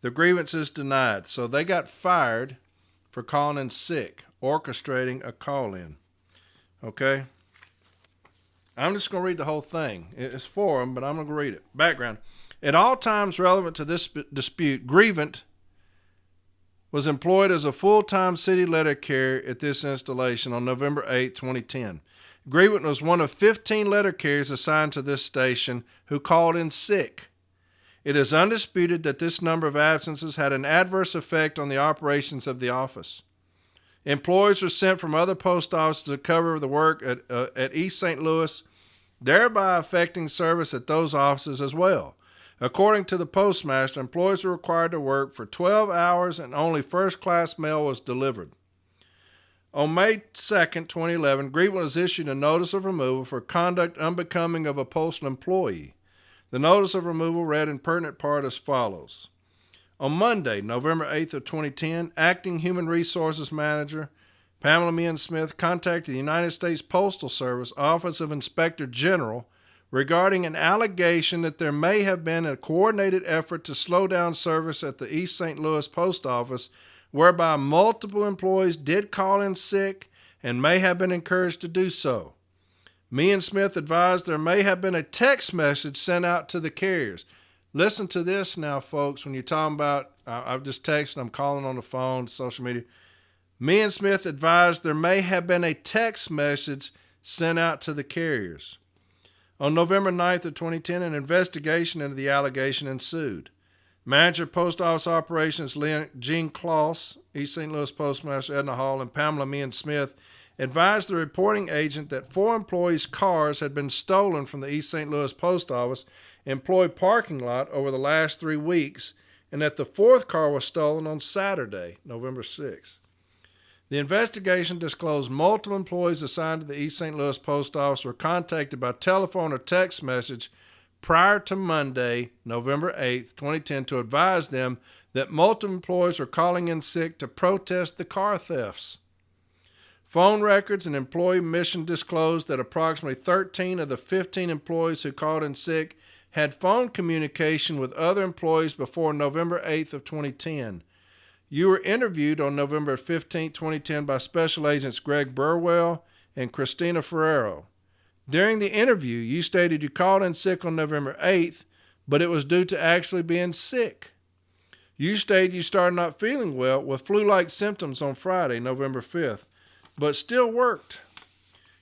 The grievance is denied. So they got fired for calling in sick, orchestrating a call-in. Okay? I'm just going to read the whole thing. It's for them, but I'm going to read it. Background. At all times relevant to this dispute, grievant was employed as a full-time city letter carrier at this installation on November 8, 2010. Grievant was one of 15 letter carriers assigned to this station who called in sick. It is undisputed that this number of absences had an adverse effect on the operations of the office. Employees were sent from other post offices to cover the work at East St. Louis, thereby affecting service at those offices as well. According to the postmaster, employees were required to work for 12 hours and only first-class mail was delivered. On May 2, 2011, grievance was issued a notice of removal for conduct unbecoming of a postal employee. The notice of removal read in pertinent part as follows. On Monday, November 8th of 2010, Acting Human Resources Manager Pamela Meehan Smith contacted the United States Postal Service Office of Inspector General regarding an allegation that there may have been a coordinated effort to slow down service at the East St. Louis Post Office, whereby multiple employees did call in sick and may have been encouraged to do so. Meehan Smith advised there may have been a text message sent out to the carriers. Listen to this now, folks, when you're talking about, I've just texted, I'm calling on the phone, social media. Meehan Smith advised there may have been a text message sent out to the carriers. On November 9th of 2010, an investigation into the allegation ensued. Manager Post Office Operations Gene Kloss, East St. Louis Postmaster Edna Hall, and Pamela Meehan Smith advised the reporting agent that 4 employees' cars had been stolen from the East St. Louis Post Office employee parking lot over the last 3 weeks, and that the 4th car was stolen on Saturday, November 6th. The investigation disclosed multiple employees assigned to the East St. Louis Post Office were contacted by telephone or text message prior to Monday, November 8th, 2010, to advise them that multiple employees were calling in sick to protest the car thefts. Phone records and employee mission disclosed that approximately 13 of the 15 employees who called in sick had phone communication with other employees before November 8th of 2010. You were interviewed on November 15, 2010 by Special Agents Greg Burwell and Christina Ferrero. During the interview, you stated you called in sick on November 8th, but it was due to actually being sick. You stated you started not feeling well with flu-like symptoms on Friday, November 5th, but still worked.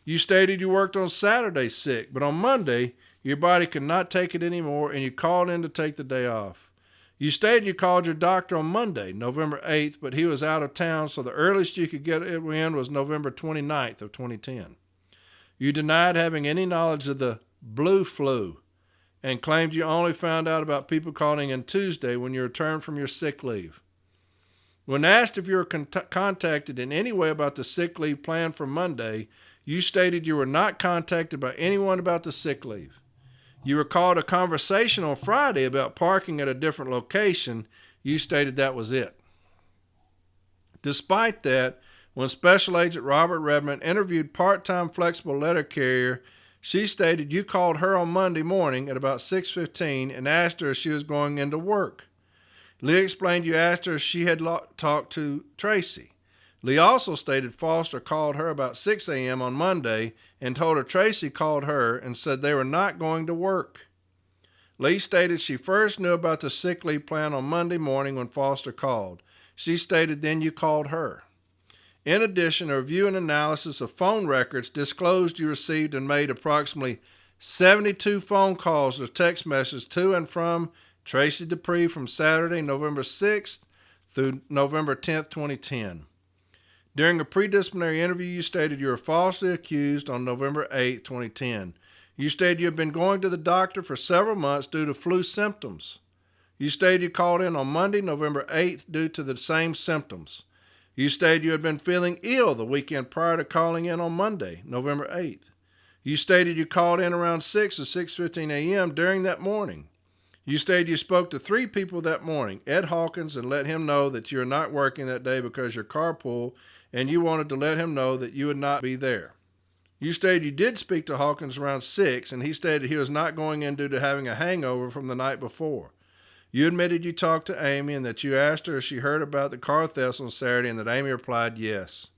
You stated you worked on Saturday sick, but on Monday, your body could not take it anymore and you called in to take the day off. You stated you called your doctor on Monday, November 8th, but he was out of town, so the earliest you could get it in was November 29th of 2010. You denied having any knowledge of the blue flu and claimed you only found out about people calling in Tuesday when you returned from your sick leave. When asked if you were contacted in any way about the sick leave plan for Monday, you stated you were not contacted by anyone about the sick leave. You recalled a conversation on Friday about parking at a different location. You stated that was it. Despite that, when Special Agent Robert Redmond interviewed part-time flexible letter carrier, she stated you called her on Monday morning at about 6:15 and asked her if she was going into work. Lee explained you asked her if she had talked to Tracy. Lee also stated Foster called her about 6 a.m. on Monday and told her Tracy called her and said they were not going to work. Lee stated she first knew about the sick leave plan on Monday morning when Foster called. She stated then you called her. In addition, a review and analysis of phone records disclosed you received and made approximately 72 phone calls or text messages to and from Tracy Dupree from Saturday, November 6th through November 10th, 2010. During a pre-disciplinary interview, you stated you were falsely accused on November 8, 2010. You stated you had been going to the doctor for several months due to flu symptoms. You stated you called in on Monday, November 8th due to the same symptoms. You stated you had been feeling ill the weekend prior to calling in on Monday, November 8th. You stated you called in around 6 or 6:15 a.m. during that morning. You stated you spoke to 3 people that morning, Ed Hawkins, and let him know that you are not working that day because your carpool, and you wanted to let him know that you would not be there. You stated you did speak to Hawkins around 6, and he stated he was not going in due to having a hangover from the night before. You admitted you talked to Amy and that you asked her if she heard about the car thefts on Saturday and that Amy replied yes.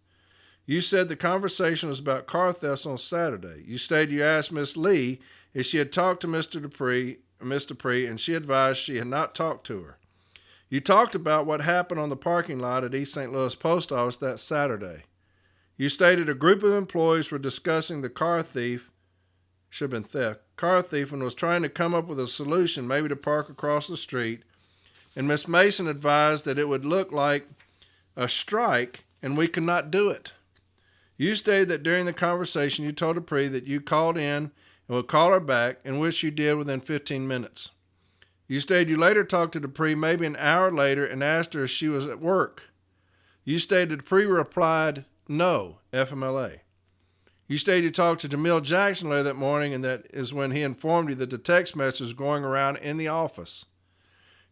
You said the conversation was about car thefts on Saturday. You stated you asked Miss Lee if she had talked to Miss Dupree, and she advised she had not talked to her. You talked about what happened on the parking lot at East St. Louis Post Office that Saturday. You stated a group of employees were discussing the car thief and was trying to come up with a solution, maybe to park across the street, and Miss Mason advised that it would look like a strike and we could not do it. You stated that during the conversation you told Dupree that you called in and would call her back, in which you did within 15 minutes. You stated you later talked to Dupree maybe an hour later and asked her if she was at work. You stated Dupree replied, no, FMLA. You stated you talked to Jamil Jackson later that morning, and that is when he informed you that the text message was going around in the office.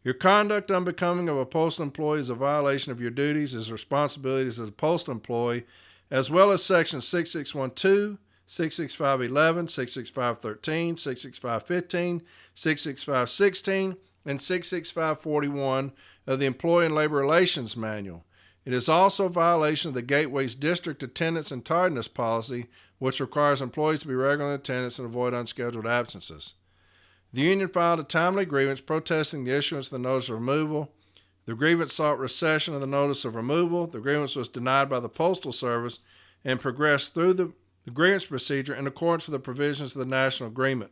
Your conduct unbecoming of a postal employee is a violation of your duties as responsibilities as a postal employee, as well as Sections 6612, 66511, 66513, 66515, 66516, and 66541 of the Employee and Labor Relations Manual. It is also a violation of the Gateway's district attendance and tardiness policy, which requires employees to be regular in attendance and avoid unscheduled absences. The union filed a timely grievance protesting the issuance of the notice of removal. The grievance sought rescission of the notice of removal. The grievance was denied by the Postal Service and progressed through the grievance procedure in accordance with the provisions of the National Agreement.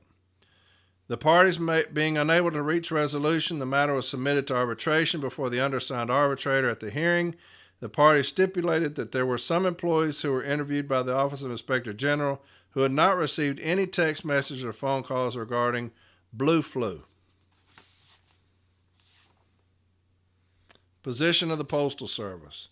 The parties being unable to reach resolution, the matter was submitted to arbitration before the undersigned arbitrator. At the hearing, the parties stipulated that there were some employees who were interviewed by the Office of Inspector General who had not received any text messages or phone calls regarding Blue Flu. Position of the Postal Service.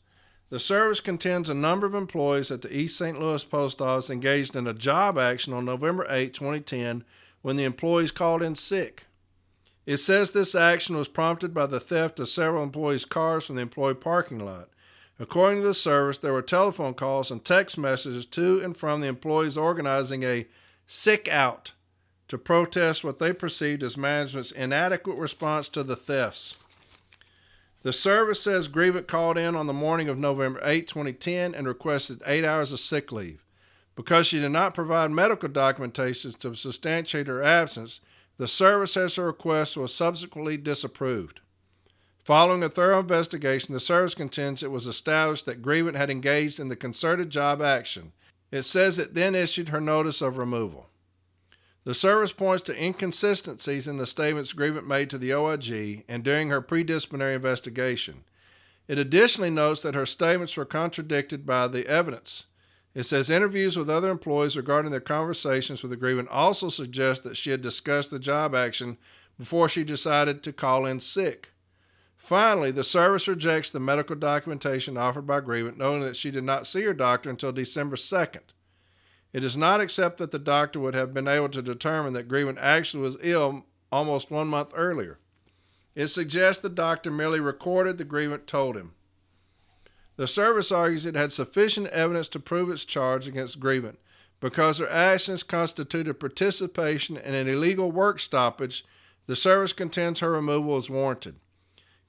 The service contends a number of employees at the East St. Louis Post Office engaged in a job action on November 8, 2010, when the employees called in sick. It says this action was prompted by the theft of several employees' cars from the employee parking lot. According to the service, there were telephone calls and text messages to and from the employees organizing a sick out to protest what they perceived as management's inadequate response to the thefts. The service says grievant called in on the morning of November 8, 2010 and requested 8 hours of sick leave. Because she did not provide medical documentation to substantiate her absence, the service says her request was subsequently disapproved. Following a thorough investigation, the service contends it was established that grievant had engaged in the concerted job action. It says it then issued her notice of removal. The service points to inconsistencies in the statements grievant made to the OIG and during her pre-disciplinary investigation. It additionally notes that her statements were contradicted by the evidence. It says interviews with other employees regarding their conversations with the grievant also suggest that she had discussed the job action before she decided to call in sick. Finally, the service rejects the medical documentation offered by grievant, noting that she did not see her doctor until December 2nd. It does not accept that the doctor would have been able to determine that grievant actually was ill almost 1 month earlier. It suggests the doctor merely recorded the grievant told him. The service argues it had sufficient evidence to prove its charge against grievant because her actions constituted participation in an illegal work stoppage. The service contends her removal is warranted.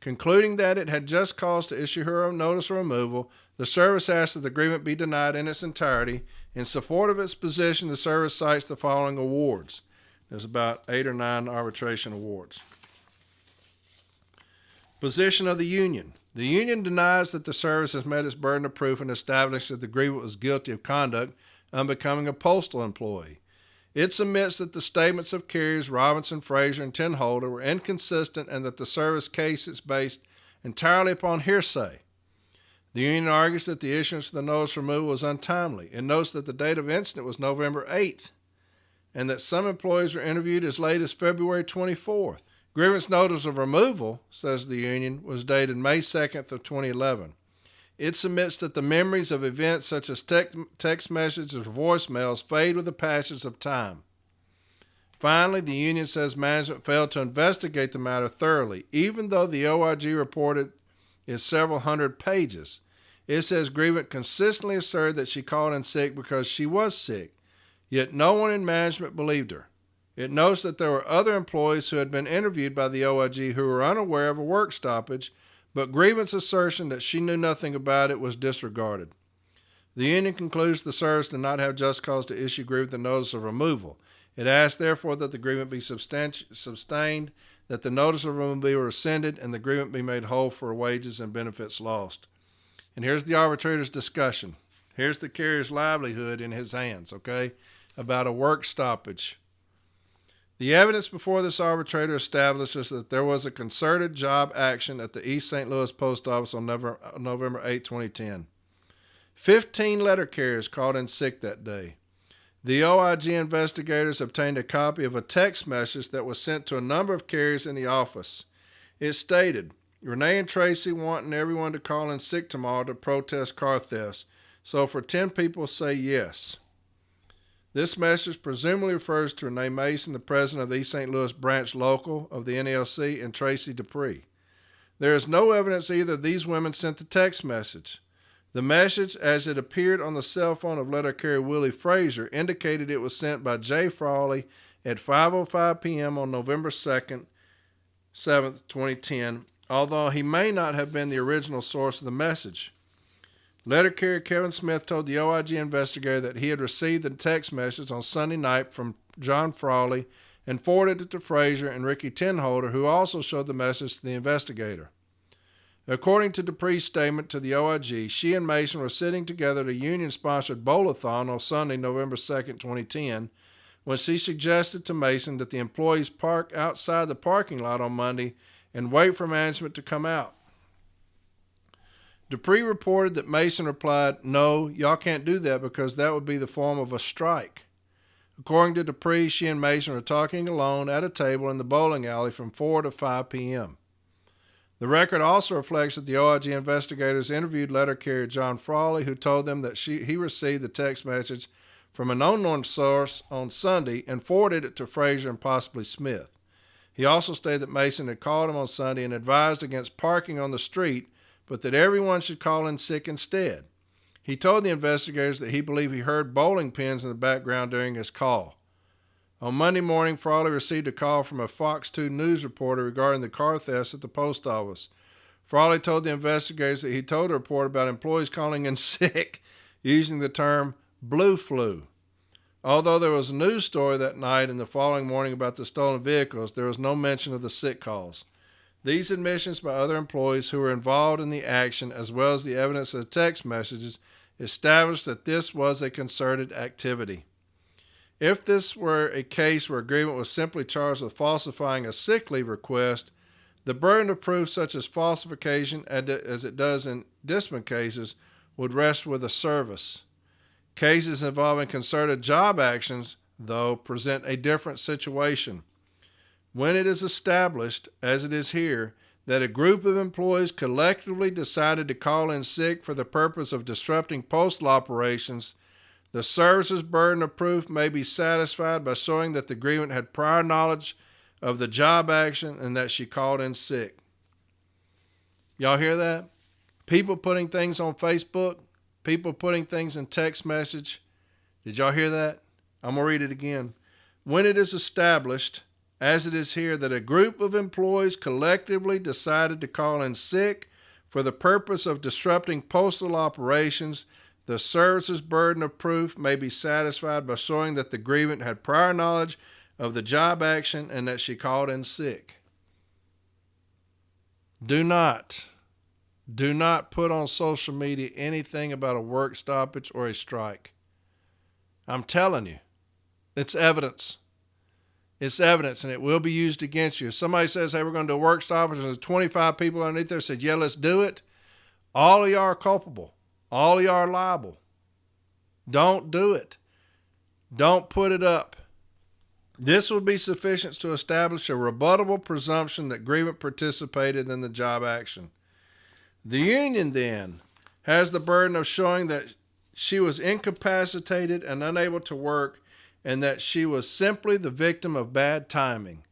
Concluding that it had just cause to issue her own notice of removal, the service asks that the grievant be denied in its entirety. In support of its position, the service cites the following awards. There's about 8 or 9 arbitration awards. Position of the union. The union denies that the service has met its burden of proof and established that the grievant was guilty of conduct unbecoming a postal employee. It submits that the statements of carriers Robinson, Frazier, and Tenholder were inconsistent and that the service case is based entirely upon hearsay. The union argues that the issuance of the notice of removal was untimely. It notes that the date of incident was November 8th and that some employees were interviewed as late as February 24th. Grievance notice of removal, says the union, was dated May 2nd of 2011. It submits that the memories of events such as text messages or voicemails fade with the passage of time. Finally, the union says management failed to investigate the matter thoroughly, even though the OIG report is several hundred pages. It says grievance consistently asserted that she called in sick because she was sick, yet no one in management believed her. It notes that there were other employees who had been interviewed by the OIG who were unaware of a work stoppage, but grievance assertion that she knew nothing about it was disregarded. The union concludes the service did not have just cause to issue grievance notice of removal. It asks, therefore, that the grievance be sustained, that the notice of removal be rescinded, and the grievance be made whole for wages and benefits lost. And here's the arbitrator's discussion. Here's the carrier's livelihood in his hands, okay, about a work stoppage. The evidence before this arbitrator establishes that there was a concerted job action at the East St. Louis Post Office on November 8, 2010. 15 letter carriers called in sick that day. The OIG investigators obtained a copy of a text message that was sent to a number of carriers in the office. It stated, "Renee and Tracy wanting everyone to call in sick tomorrow to protest car thefts, so for 10 people say yes." This message presumably refers to Renee Mason, the president of the East St. Louis branch local of the NLC, and Tracy Dupree. There is no evidence either of these women sent the text message. The message, as it appeared on the cell phone of letter carrier Willie Frazier, indicated it was sent by Jay Frawley at 5:05 p.m. on November 7, 2010, although he may not have been the original source of the message. Letter carrier Kevin Smith told the OIG investigator that he had received the text message on Sunday night from John Frawley and forwarded it to Frazier and Ricky Tenholder, who also showed the message to the investigator. According to Dupree's statement to the OIG, she and Mason were sitting together at a union-sponsored bowl-a-thon on Sunday, November 2, 2010, when she suggested to Mason that the employees park outside the parking lot on Monday and wait for management to come out. Dupree reported that Mason replied, "No, y'all can't do that because that would be the form of a strike." According to Dupree, she and Mason were talking alone at a table in the bowling alley from 4 to 5 p.m. The record also reflects that the OIG investigators interviewed letter carrier John Frawley, who told them that he received the text message from an unknown source on Sunday and forwarded it to Frazier and possibly Smith. He also stated that Mason had called him on Sunday and advised against parking on the street, but that everyone should call in sick instead. He told the investigators that he believed he heard bowling pins in the background during his call. On Monday morning, Frawley received a call from a Fox 2 news reporter regarding the car thefts at the post office. Frawley told the investigators that he told the reporter about employees calling in sick using the term blue flu. Although there was a news story that night and the following morning about the stolen vehicles, there was no mention of the sick calls. These admissions by other employees who were involved in the action, as well as the evidence of the text messages, established that this was a concerted activity. If this were a case where agreement was simply charged with falsifying a sick leave request, the burden of proof such as falsification, as it does in discipline cases, would rest with the service. Cases involving concerted job actions, though, present a different situation. When it is established, as it is here, that a group of employees collectively decided to call in sick for the purpose of disrupting postal operations, the service's burden of proof may be satisfied by showing that the grievant had prior knowledge of the job action and that she called in sick. Y'all hear that? People putting things on Facebook, people putting things in text message. Did y'all hear that? I'm going to read it again. When it is established, as it is here, that a group of employees collectively decided to call in sick for the purpose of disrupting postal operations, the service's burden of proof may be satisfied by showing that the grievant had prior knowledge of the job action and that she called in sick. Do not put on social media anything about a work stoppage or a strike. I'm telling you, it's evidence. It's evidence, and it will be used against you. If somebody says, "Hey, we're going to do a work stoppage," and there's 25 people underneath there said, "Yeah, let's do it," all of y'all are culpable. All of y'all are liable. Don't do it. Don't put it up. This would be sufficient to establish a rebuttable presumption that grievant participated in the job action. The union then has the burden of showing that she was incapacitated and unable to work and that she was simply the victim of bad timing.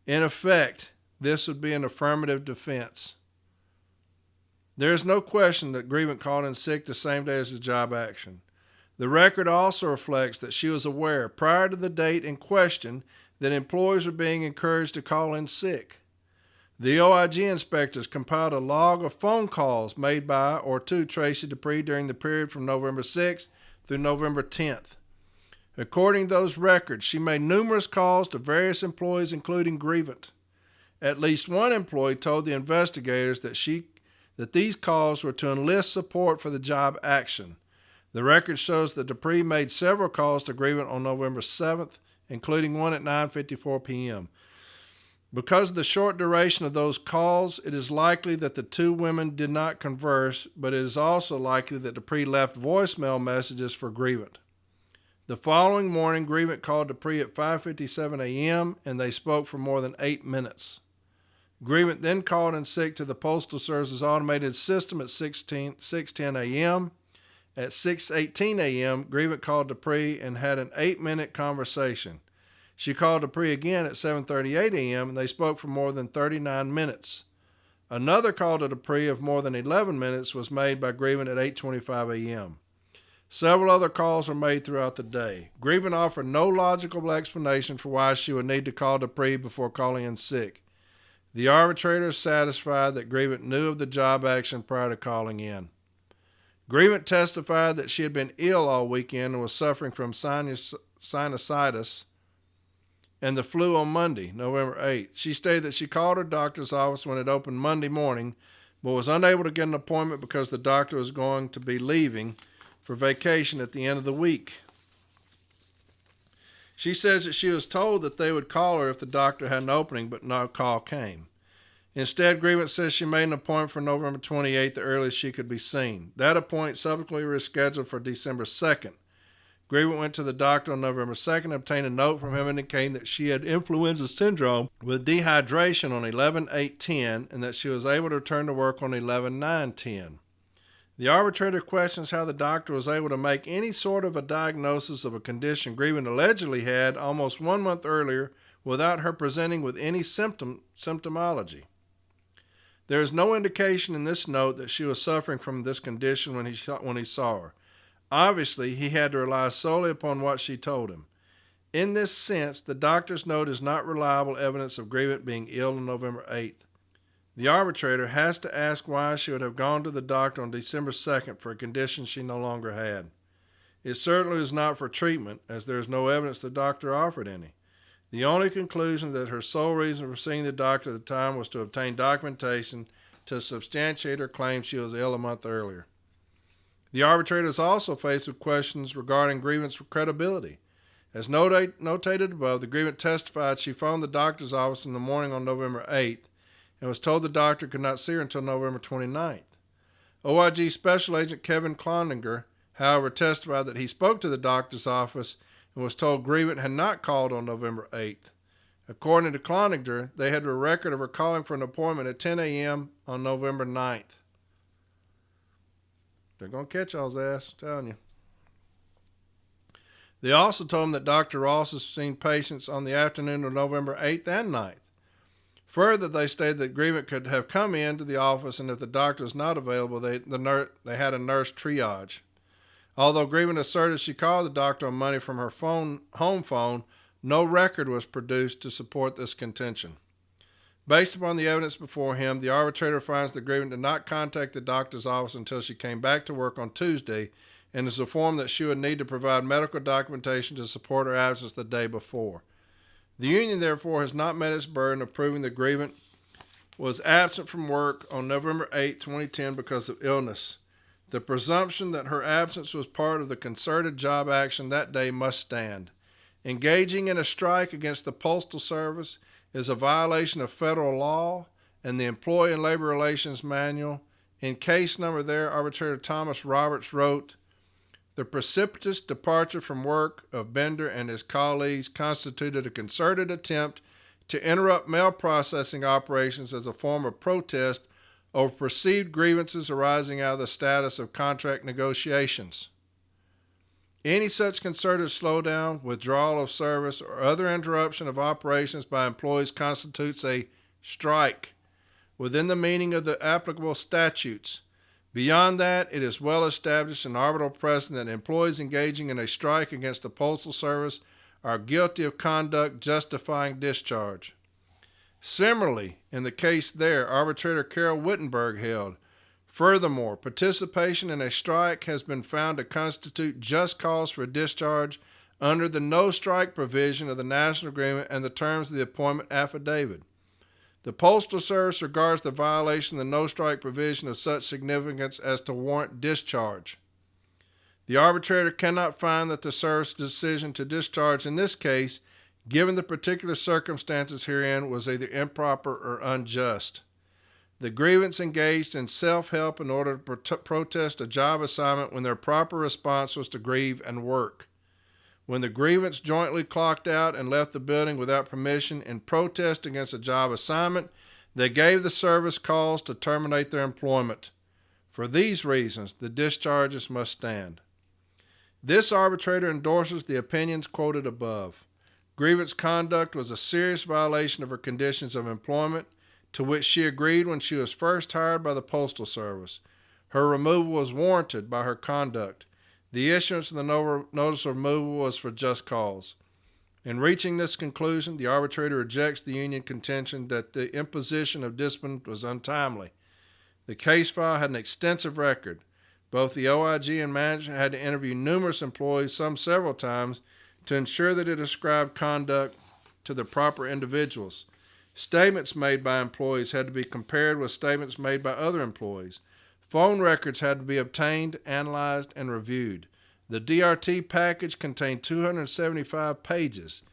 In effect, this would be an affirmative defense. There is no question that grievant called in sick the same day as the job action. The record also reflects that she was aware prior to the date in question that employees were being encouraged to call in sick. The OIG inspectors compiled a log of phone calls made by or to Tracy Dupree during the period from November 6th through November 10th. According to those records, she made numerous calls to various employees, including grievant. At least one employee told the investigators that these calls were to enlist support for the job action. The record shows that Dupree made several calls to grievant on November 7th, including one at 9:54 p.m. Because of the short duration of those calls, it is likely that the two women did not converse, but it is also likely that Dupree left voicemail messages for grievant. The following morning, grievant called Dupree at 5:57 a.m., and they spoke for more than 8 minutes. Grievant then called in sick to the Postal Service's automated system at 6:10 a.m. At 6:18 a.m., grievant called Dupree and had an 8-minute conversation. She called Dupree again at 7:38 a.m., and they spoke for more than 39 minutes. Another call to Dupree of more than 11 minutes was made by grievant at 8:25 a.m. Several other calls were made throughout the day. Grievant offered no logical explanation for why she would need to call Dupree before calling in sick. The arbitrator is satisfied that grievant knew of the job action prior to calling in. Grievant testified that she had been ill all weekend and was suffering from sinusitis and the flu on Monday, November 8th. She stated that she called her doctor's office when it opened Monday morning, but was unable to get an appointment because the doctor was going to be leaving for vacation at the end of the week. She says that she was told that they would call her if the doctor had an opening, but no call came. Instead, grievant says she made an appointment for November 28th, the earliest she could be seen. That appointment subsequently was scheduled for December 2nd. Grievant went to the doctor on November 2nd and obtained a note from him indicating that she had influenza syndrome with dehydration on 11/8/10 and that she was able to return to work on 11/9/10. The arbitrator questions how the doctor was able to make any sort of a diagnosis of a condition grievant allegedly had almost 1 month earlier without her presenting with any symptomology. There is no indication in this note that she was suffering from this condition when he saw her. Obviously, he had to rely solely upon what she told him. In this sense, the doctor's note is not reliable evidence of grievant being ill on November 8th. The arbitrator has to ask why she would have gone to the doctor on December 2nd for a condition she no longer had. It certainly was not for treatment, as there is no evidence the doctor offered any. The only conclusion that her sole reason for seeing the doctor at the time was to obtain documentation to substantiate her claim she was ill a month earlier. The arbitrator is also faced with questions regarding grievance credibility. As notated above, the grievant testified she phoned the doctor's office in the morning on November 8th and was told the doctor could not see her until November 29th. OIG Special Agent Kevin Cloninger, however, testified that he spoke to the doctor's office and was told grievant had not called on November 8th. According to Cloninger, they had a record of her calling for an appointment at 10 a.m. on November 9th. They're going to catch y'all's ass, I'm telling you. They also told him that Dr. Ross has seen patients on the afternoon of November 8th and 9th. Further, they stated that grievant could have come into the office, and if the doctor was not available, they had a nurse triage. Although grievant asserted she called the doctor on Monday from her home phone, no record was produced to support this contention. Based upon the evidence before him, the arbitrator finds the grievant did not contact the doctor's office until she came back to work on Tuesday and is informed that she would need to provide medical documentation to support her absence the day before. The union, therefore, has not met its burden of proving the grievant was absent from work on November 8, 2010 because of illness. The presumption that her absence was part of the concerted job action that day must stand. Engaging in a strike against the Postal Service is a violation of federal law and the Employee and Labor Relations Manual. In case number there, arbitrator Thomas Roberts wrote, "The precipitous departure from work of Bender and his colleagues constituted a concerted attempt to interrupt mail processing operations as a form of protest over perceived grievances arising out of the status of contract negotiations." Any such concerted slowdown, withdrawal of service, or other interruption of operations by employees constitutes a strike within the meaning of the applicable statutes. Beyond that, it is well established and arbitral precedent that employees engaging in a strike against the Postal Service are guilty of conduct justifying discharge. Similarly, in the case there, arbitrator Carol Wittenberg held, furthermore, participation in a strike has been found to constitute just cause for discharge under the no-strike provision of the National Agreement and the terms of the appointment affidavit. The Postal Service regards the violation of the no-strike provision of such significance as to warrant discharge. The arbitrator cannot find that the service's decision to discharge in this case, given the particular circumstances herein, was either improper or unjust. The grievance engaged in self-help in order to protest a job assignment when their proper response was to grieve and work. When the grievance jointly clocked out and left the building without permission in protest against a job assignment, they gave the service cause to terminate their employment. For these reasons, the discharges must stand. This arbitrator endorses the opinions quoted above. Grievance conduct was a serious violation of her conditions of employment, to which she agreed when she was first hired by the Postal Service. Her removal was warranted by her conduct. The issuance of the notice of removal was for just cause. In reaching this conclusion, the arbitrator rejects the union contention that the imposition of discipline was untimely. The case file had an extensive record. Both the OIG and management had to interview numerous employees, some several times, to ensure that it ascribed conduct to the proper individuals. Statements made by employees had to be compared with statements made by other employees. Phone records had to be obtained, analyzed, and reviewed. The DRT package contained 275 pages.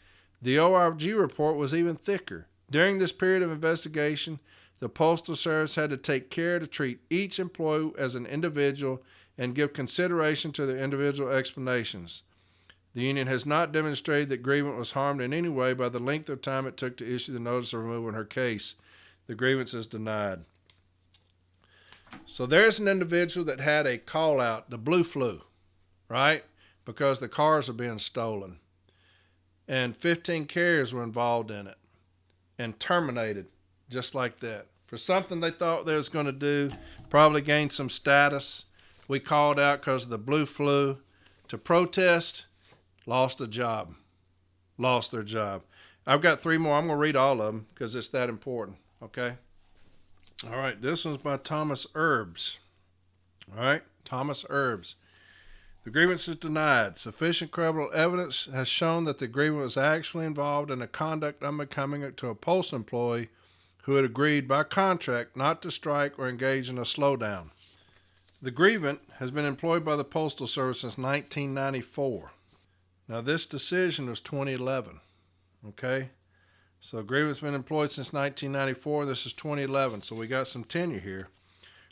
The OIG report was even thicker. During this period of investigation, the Postal Service had to take care to treat each employee as an individual and give consideration to their individual explanations. The union has not demonstrated that grievance was harmed in any way by the length of time it took to issue the notice of removal in her case. The grievance is denied. So there's an individual that had a call out, the blue flu, right? Because the cars are being stolen. And 15 carriers were involved in it and terminated just like that. For something they thought they was going to do, probably gain some status. We called out because of the blue flu to protest, lost a job, lost their job. I've got 3 more. I'm going to read all of them because it's that important, okay? All right, this one's by Thomas Erbs. All right, Thomas Erbs. The grievance is denied. Sufficient credible evidence has shown that the grievant was actually involved in a conduct unbecoming to a postal employee who had agreed by contract not to strike or engage in a slowdown. The grievant has been employed by the Postal Service since 1994. Now, this decision was 2011, okay? So the grievance has been employed since 1994, and this is 2011, so we got some tenure here.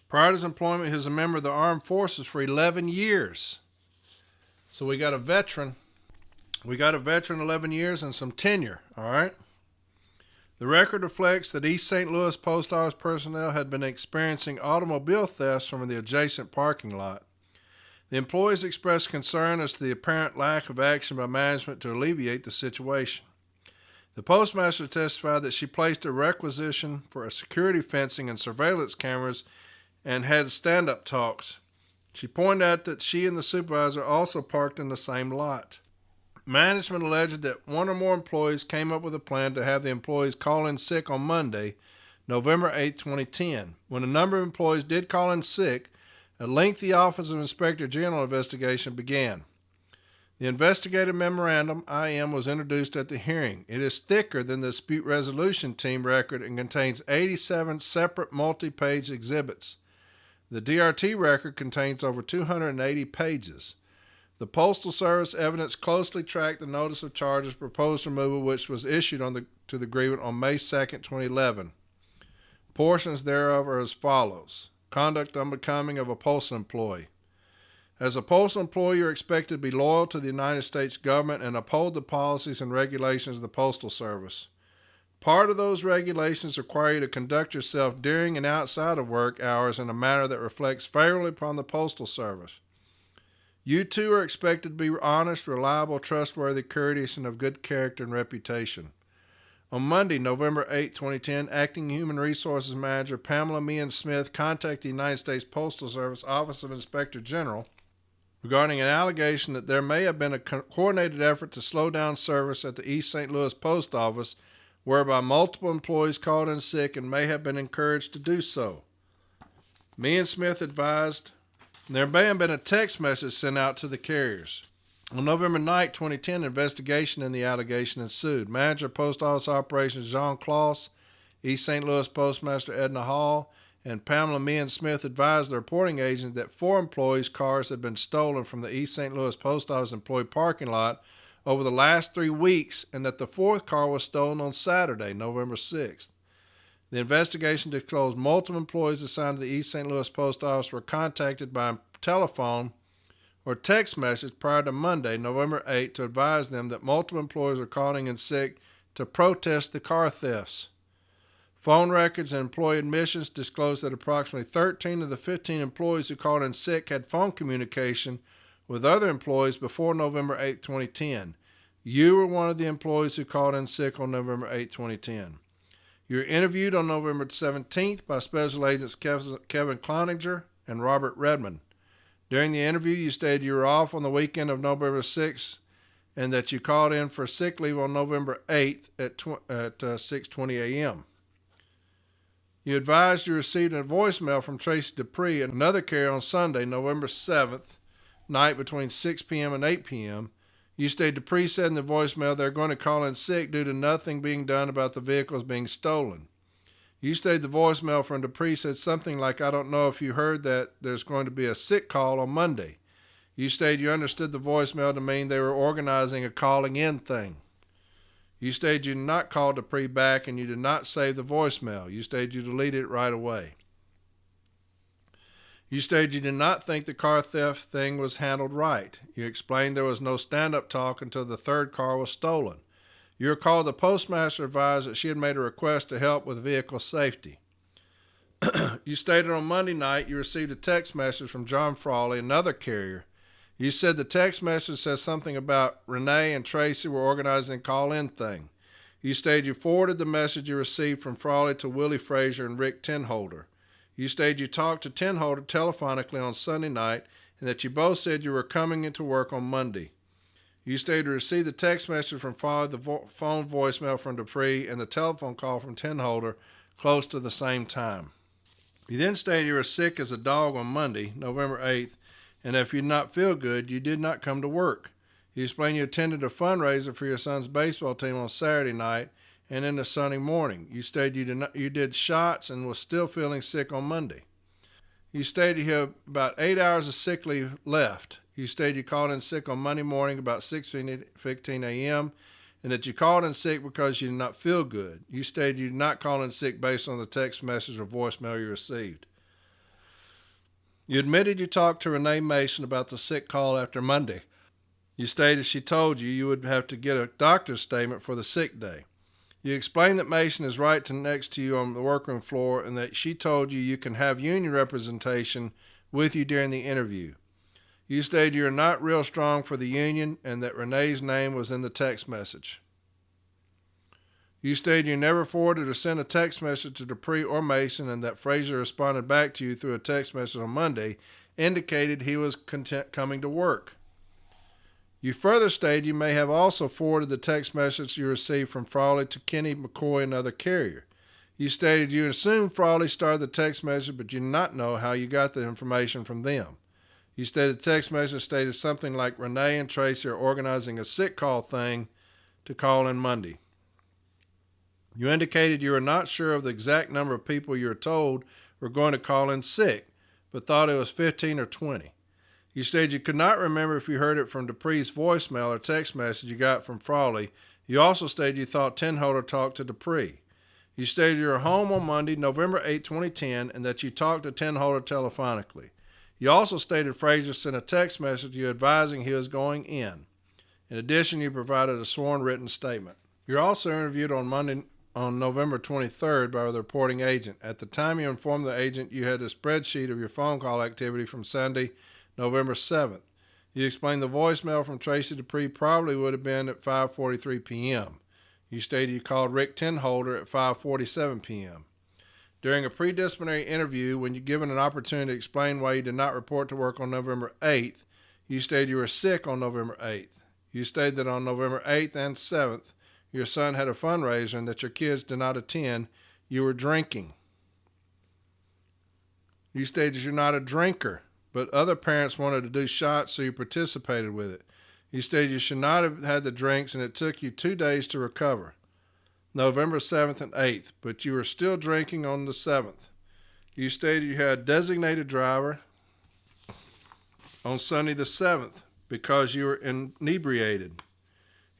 Prior to his employment, he was a member of the Armed Forces for 11 years. So we got a veteran. 11 years and some tenure, all right? The record reflects that East St. Louis Post Office personnel had been experiencing automobile thefts from the adjacent parking lot. The employees expressed concern as to the apparent lack of action by management to alleviate the situation. The postmaster testified that she placed a requisition for a security fencing and surveillance cameras and had stand-up talks. She pointed out that she and the supervisor also parked in the same lot. Management alleged that one or more employees came up with a plan to have the employees call in sick on Monday, November 8, 2010. When a number of employees did call in sick, a lengthy Office of Inspector General investigation began. The investigative memorandum, IM, was introduced at the hearing. It is thicker than the dispute resolution team record and contains 87 separate multi-page exhibits. The DRT record contains over 280 pages. The Postal Service evidence closely tracked the notice of charges proposed removal, which was issued to the grievant on May 2, 2011. Portions thereof are as follows. Conduct unbecoming of a postal employee. As a postal employee, you are expected to be loyal to the United States government and uphold the policies and regulations of the Postal Service. Part of those regulations require you to conduct yourself during and outside of work hours in a manner that reflects favorably upon the Postal Service. You too are expected to be honest, reliable, trustworthy, courteous, and of good character and reputation. On Monday, November 8, 2010, Acting Human Resources Manager Pamela Meehan Smith contacted the United States Postal Service Office of Inspector General regarding an allegation that there may have been a coordinated effort to slow down service at the East St. Louis Post Office, whereby multiple employees called in sick and may have been encouraged to do so. Meehan Smith advised there may have been a text message sent out to the carriers. On November 9, 2010, an investigation in the allegation ensued. Manager Post Office Operations John Kloss, East St. Louis Postmaster Edna Hall, and Pamela Meehan Smith advised the reporting agent that 4 employees' cars had been stolen from the East St. Louis Post Office employee parking lot over the last 3 weeks, and that the 4th car was stolen on Saturday, November 6th. The investigation disclosed multiple employees assigned to the East St. Louis Post Office were contacted by telephone or text message prior to Monday, November 8, to advise them that multiple employees are calling in sick to protest the car thefts. Phone records and employee admissions disclosed that approximately 13 of the 15 employees who called in sick had phone communication with other employees before November 8, 2010. You were one of the employees who called in sick on November 8, 2010. You were interviewed on November 17th by Special Agents Kevin Cloninger and Robert Redmond. During the interview, you stated you were off on the weekend of November 6th and that you called in for sick leave on November 8th at 6:20 a.m. You advised you received a voicemail from Tracy Dupree, another carrier, on Sunday, November 7th, night between 6 p.m. and 8 p.m. You stated Dupree said in the voicemail they're going to call in sick due to nothing being done about the vehicles being stolen. You stated the voicemail from Dupree said something like, I don't know if you heard that there's going to be a sick call on Monday. You stated you understood the voicemail to mean they were organizing a calling in thing. You stated you did not call Dupree back and you did not save the voicemail. You stated you deleted it right away. You stated you did not think the car theft thing was handled right. You explained there was no stand-up talk until the 3rd car was stolen. You recalled the postmaster advised that she had made a request to help with vehicle safety. You stated on Monday night you received a text message from John Frawley, another carrier. You said the text message says something about Renee and Tracy were organizing a call-in thing. You stated you forwarded the message you received from Frawley to Willie Frazier and Rick Tenholder. You stated you talked to Tenholder telephonically on Sunday night and that you both said you were coming into work on Monday. You stated you received the text message from Frawley, the phone voicemail from Dupree, and the telephone call from Tenholder close to the same time. You then stated you were sick as a dog on Monday, November 8th, and if you did not feel good, you did not come to work. You explained you attended a fundraiser for your son's baseball team on Saturday night and in the Sunday morning. You stated you did shots and was still feeling sick on Monday. You stated you had about 8 hours of sick leave left. You stated you called in sick on Monday morning about 6:15 a.m. and that you called in sick because you did not feel good. You stated you did not call in sick based on the text message or voicemail you received. You admitted you talked to Renee Mason about the sick call after Monday. You stated she told you you would have to get a doctor's statement for the sick day. You explained that Mason is right next to you on the workroom floor and that she told you you can have union representation with you during the interview. You stated you are not real strong for the union and that Renee's name was in the text message. You stated you never forwarded or sent a text message to Dupree or Mason and that Frazier responded back to you through a text message on Monday, indicated he was coming to work. You further stated you may have also forwarded the text message you received from Frawley to Kenny, McCoy, another carrier. You stated you assumed Frawley started the text message, but you did not know how you got the information from them. You stated the text message stated something like Renee and Tracy are organizing a sick call thing to call in Monday. You indicated you were not sure of the exact number of people you were told were going to call in sick, but thought it was 15 or 20. You stated you could not remember if you heard it from Dupree's voicemail or text message you got from Frawley. You also stated you thought Tenholder talked to Dupree. You stated you were home on Monday, November 8, 2010, and that you talked to Tenholder telephonically. You also stated Frazier sent a text message to you advising he was going in. In addition, you provided a sworn written statement. You were also interviewed on November 23rd by the reporting agent. At the time you informed the agent you had a spreadsheet of your phone call activity from Sunday, November 7th. You explained the voicemail from Tracy Dupree probably would have been at 5:43 p.m. You stated you called Rick Tenholder at 5:47 p.m. During a pre-disciplinary interview, when you're given an opportunity to explain why you did not report to work on November 8th, you stated you were sick on November 8th. You stated that on November 8th and 7th, your son had a fundraiser and that your kids did not attend. You were drinking. You stated you're not a drinker, but other parents wanted to do shots, so you participated with it. You stated you should not have had the drinks and it took you 2 days to recover. November 7th and 8th, but you were still drinking on the 7th. You stated you had a designated driver on Sunday the 7th because you were inebriated.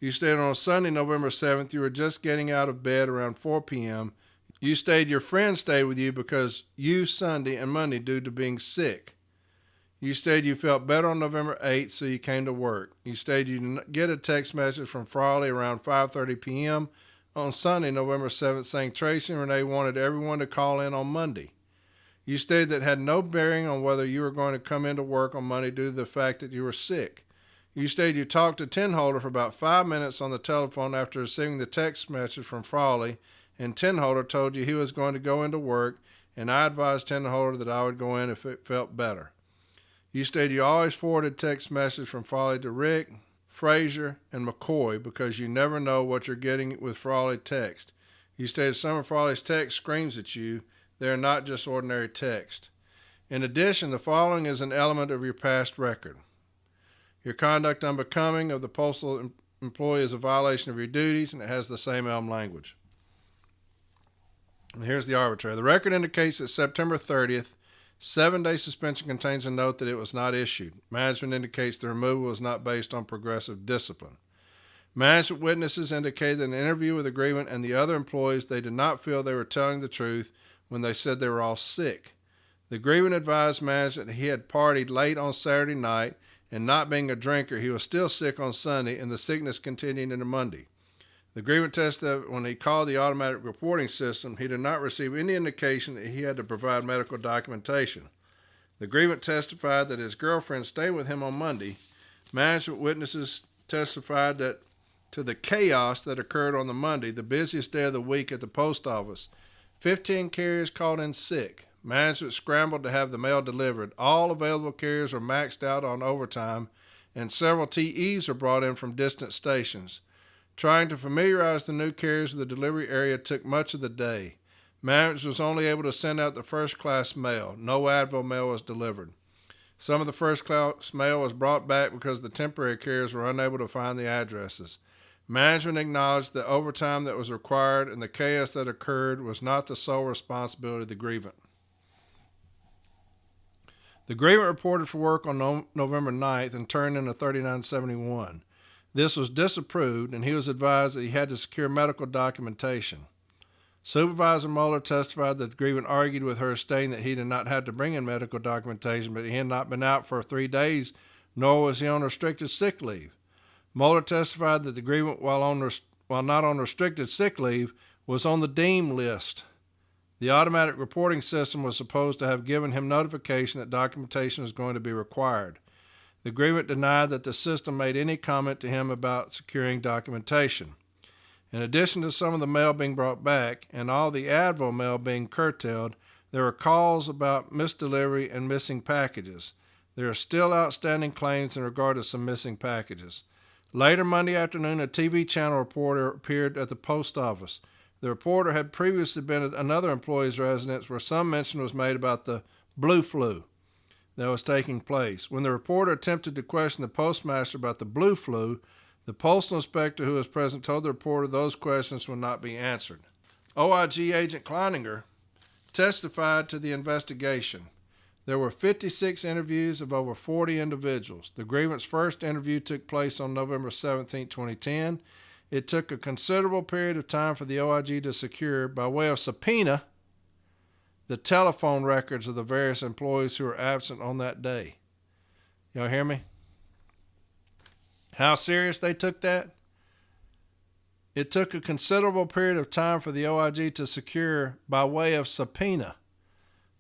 You stated on Sunday, November 7th, you were just getting out of bed around 4 p.m. You stated your friend stayed with you because you Sunday and Monday due to being sick. You stated you felt better on November 8th, so you came to work. You stated you did get a text message from Frawley around 5:30 p.m. on Sunday, November 7th, saying Tracy and Renee wanted everyone to call in on Monday. You stated that had no bearing on whether you were going to come into work on Monday due to the fact that you were sick. You stated you talked to Tenholder for about 5 minutes on the telephone after receiving the text message from Frawley, and Tenholder told you he was going to go into work, and I advised Tenholder that I would go in if it felt better. You stated you always forwarded text messages from Frawley to Rick, Frazier, and McCoy because you never know what you're getting with Frawley text. You stated some of Frawley's text screams at you. They are not just ordinary text. In addition, the following is an element of your past record. Your conduct unbecoming of the postal employee is a violation of your duties, and it has the same elm language. And here's the arbitrator. The record indicates that September 30th, 7-day suspension contains a note that it was not issued. Management indicates the removal was not based on progressive discipline. Management witnesses indicated in an interview with the grievant and the other employees they did not feel they were telling the truth when they said they were all sick. The grievant advised management that he had partied late on Saturday night, and not being a drinker, he was still sick on Sunday, and the sickness continued into Monday. The grievant tested that when he called the automatic reporting system, he did not receive any indication that he had to provide medical documentation. The grievant testified that his girlfriend stayed with him on Monday. Management witnesses testified that to the chaos that occurred on the Monday, the busiest day of the week at the post office. 15 carriers called in sick. Management scrambled to have the mail delivered. All available carriers were maxed out on overtime, and several TEs were brought in from distant stations. Trying to familiarize the new carriers with the delivery area took much of the day. Management was only able to send out the first-class mail. No Advil mail was delivered. Some of the first-class mail was brought back because the temporary carriers were unable to find the addresses. Management acknowledged the overtime that was required and the chaos that occurred was not the sole responsibility of the grievant. The grievant reported for work on November 9th and turned in a 3971. This was disapproved, and he was advised that he had to secure medical documentation. Supervisor Mueller testified that the grievant argued with her, stating that he did not have to bring in medical documentation, but he had not been out for 3 days, nor was he on restricted sick leave. Mueller testified that the grievant, while not on restricted sick leave, was on the deemed list. The automatic reporting system was supposed to have given him notification that documentation was going to be required. The grievant denied that the system made any comment to him about securing documentation. In addition to some of the mail being brought back and all the Advil mail being curtailed, there were calls about misdelivery and missing packages. There are still outstanding claims in regard to some missing packages. Later Monday afternoon, a TV channel reporter appeared at the post office. The reporter had previously been at another employee's residence where some mention was made about the blue flu that was taking place. When the reporter attempted to question the postmaster about the blue flu, the postal inspector who was present told the reporter those questions would not be answered. OIG Agent Kleininger testified to the investigation. There were 56 interviews of over 40 individuals. The grievance first interview took place on November 17, 2010. It took a considerable period of time for the OIG to secure, by way of subpoena, the telephone records of the various employees who were absent on that day. Y'all hear me? How serious they took that? It took a considerable period of time for the OIG to secure, by way of subpoena,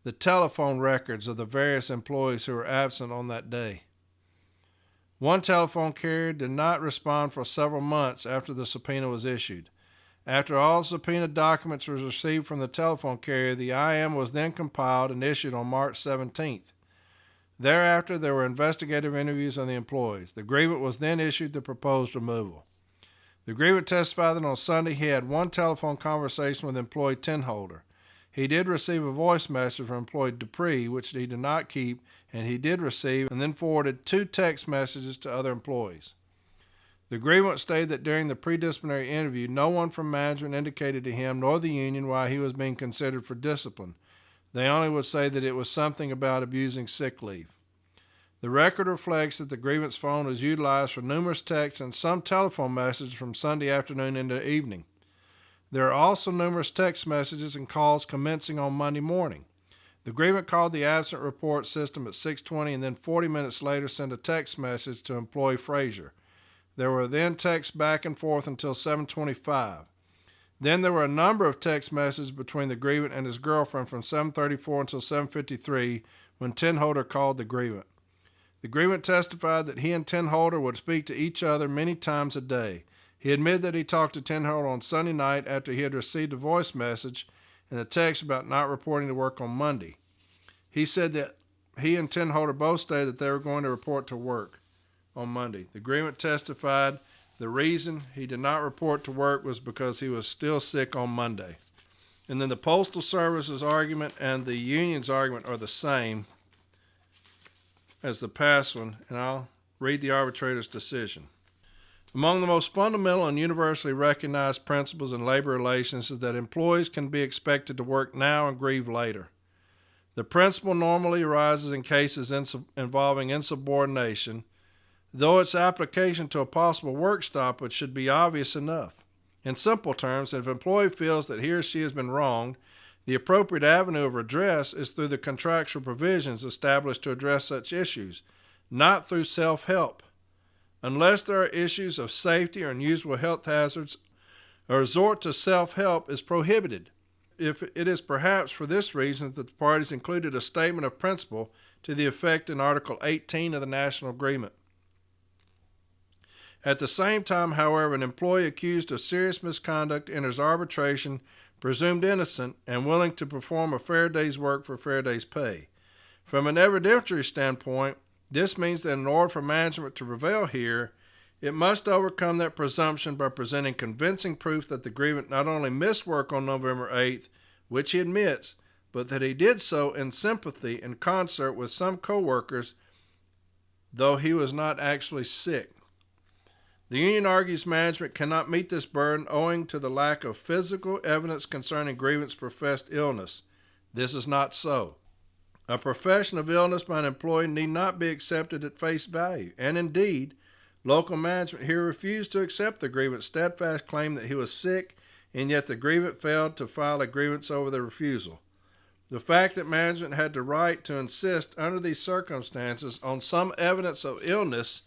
the telephone records of the various employees who were absent on that day. One telephone carrier did not respond for several months after the subpoena was issued. After all subpoena documents were received from the telephone carrier, the IM was then compiled and issued on March 17th. Thereafter, there were investigative interviews on the employees. The grievant was then issued the proposed removal. The grievant testified that on Sunday he had one telephone conversation with employee Tenholder. He did receive a voice message from employee Dupree, which he did not keep, and he did receive and then forwarded 2 text messages to other employees. The grievant stated that during the pre-disciplinary interview, no one from management indicated to him nor the union why he was being considered for discipline. They only would say that it was something about abusing sick leave. The record reflects that the grievant's phone was utilized for numerous texts and some telephone messages from Sunday afternoon into evening. There are also numerous text messages and calls commencing on Monday morning. The grievant called the absent report system at 6:20 and then 40 minutes later sent a text message to employee Frazier. There were then texts back and forth until 7:25. Then there were a number of text messages between the grievant and his girlfriend from 7:34 until 7:53 when Tenholder called the grievant. The grievant testified that he and Tenholder would speak to each other many times a day. He admitted that he talked to Tenholder on Sunday night after he had received a voice message and a text about not reporting to work on Monday. He said that he and Tenholder both stated that they were going to report to work on Monday. The grievant testified the reason he did not report to work was because he was still sick on Monday. And then the Postal Service's argument and the union's argument are the same as the past one, and I'll read the arbitrator's decision. Among the most fundamental and universally recognized principles in labor relations is that employees can be expected to work now and grieve later. The principle normally arises in cases involving insubordination, though its application to a possible work stoppage should be obvious enough. In simple terms, if an employee feels that he or she has been wronged, the appropriate avenue of redress is through the contractual provisions established to address such issues, not through self-help. Unless there are issues of safety or unusual health hazards, a resort to self-help is prohibited. If it is perhaps for this reason that the parties included a statement of principle to the effect in Article 18 of the National Agreement. At the same time, however, an employee accused of serious misconduct enters arbitration, presumed innocent, and willing to perform a fair day's work for a fair day's pay. From an evidentiary standpoint, this means that in order for management to prevail here, it must overcome that presumption by presenting convincing proof that the grievant not only missed work on November 8th, which he admits, but that he did so in sympathy and concert with some coworkers, though he was not actually sick. The union argues management cannot meet this burden owing to the lack of physical evidence concerning grievant's professed illness. This is not so. A profession of illness by an employee need not be accepted at face value, and indeed, local management here refused to accept the grievant's steadfast claim that he was sick, and yet the grievant failed to file a grievance over the refusal. The fact that management had the right to insist under these circumstances on some evidence of illness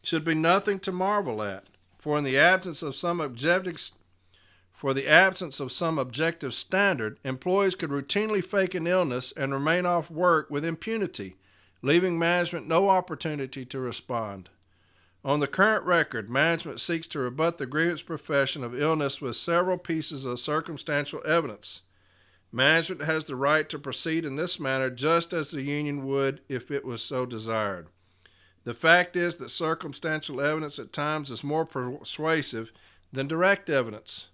should be nothing to marvel at, for in the absence of some objective standard, employees could routinely fake an illness and remain off work with impunity, leaving management no opportunity to respond. On the current record, management seeks to rebut the grievance profession of illness with several pieces of circumstantial evidence. Management has the right to proceed in this manner just as the union would if it was so desired. The fact is that circumstantial evidence at times is more persuasive than direct evidence.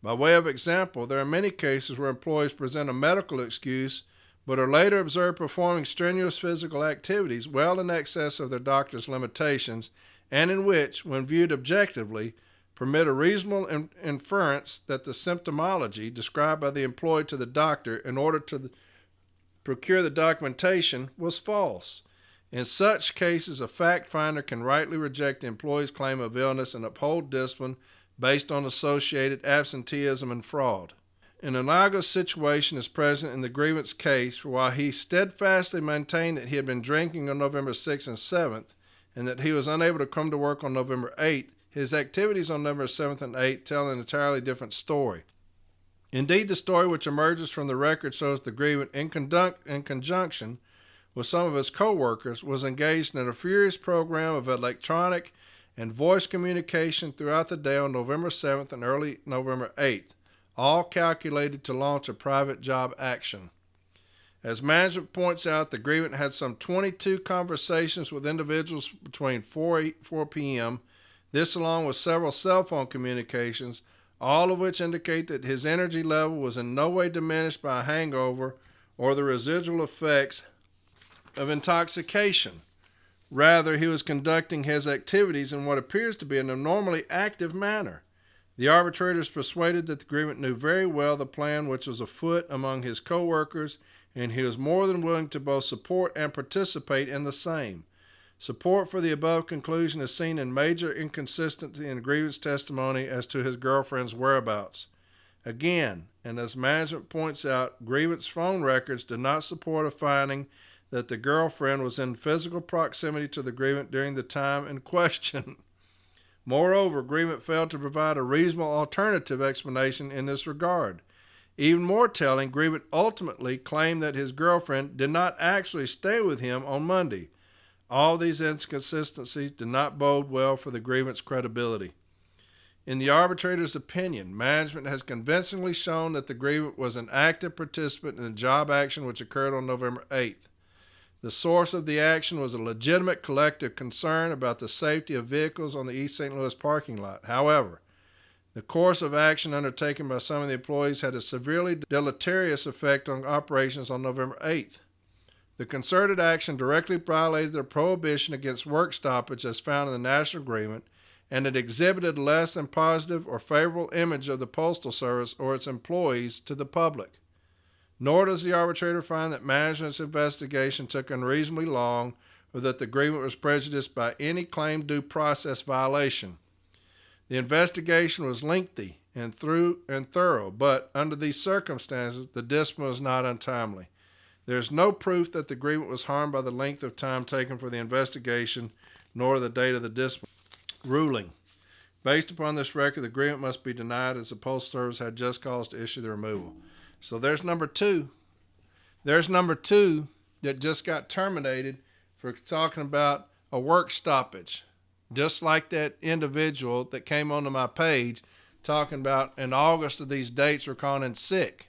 By way of example, there are many cases where employees present a medical excuse but are later observed performing strenuous physical activities well in excess of their doctor's limitations, and in which, when viewed objectively, permit a reasonable inference that the symptomology described by the employee to the doctor in order to procure the documentation was false. In such cases, a fact finder can rightly reject the employee's claim of illness and uphold discipline based on associated absenteeism and fraud. An analogous situation is present in the grievance case, for while he steadfastly maintained that he had been drinking on November 6th and 7th, and that he was unable to come to work on November 8th, his activities on November 7th and 8th tell an entirely different story. Indeed, the story which emerges from the record shows the grievant, in conjunction with some of his co-workers, was engaged in a furious program of electronic and voice communication throughout the day on November 7th and early November 8th, all calculated to launch a private job action. As management points out, the grievant had some 22 conversations with individuals between 4 p.m., this along with several cell phone communications, all of which indicate that his energy level was in no way diminished by a hangover or the residual effects of intoxication. Rather, he was conducting his activities in what appears to be an abnormally active manner. The arbitrator is persuaded that the grievant knew very well the plan which was afoot among his co-workers, and he was more than willing to both support and participate in the same. Support for the above conclusion is seen in major inconsistency in the grievant's testimony as to his girlfriend's whereabouts. Again, and as management points out, grievant's phone records do not support a finding that the girlfriend was in physical proximity to the grievant during the time in question. Moreover, grievant failed to provide a reasonable alternative explanation in this regard. Even more telling, grievant ultimately claimed that his girlfriend did not actually stay with him on Monday. All these inconsistencies did not bode well for the grievant's credibility. In the arbitrator's opinion, management has convincingly shown that the grievant was an active participant in the job action which occurred on November 8th. The source of the action was a legitimate collective concern about the safety of vehicles on the East St. Louis parking lot. However, the course of action undertaken by some of the employees had a severely deleterious effect on operations on November 8th. The concerted action directly violated the prohibition against work stoppage as found in the National Agreement, and it exhibited less than positive or favorable image of the Postal Service or its employees to the public. Nor does the arbitrator find that management's investigation took unreasonably long or that the grievant was prejudiced by any claimed due process violation. The investigation was lengthy and thorough, but under these circumstances, the discipline was not untimely. There is no proof that the grievant was harmed by the length of time taken for the investigation, nor the date of the discipline. Ruling. Based upon this record, the grievant must be denied as the Postal Service had just cause to issue the removal. So there's number two. There's number two that just got terminated for talking about a work stoppage. Just like that individual that came onto my page talking about in August of these dates were calling in sick.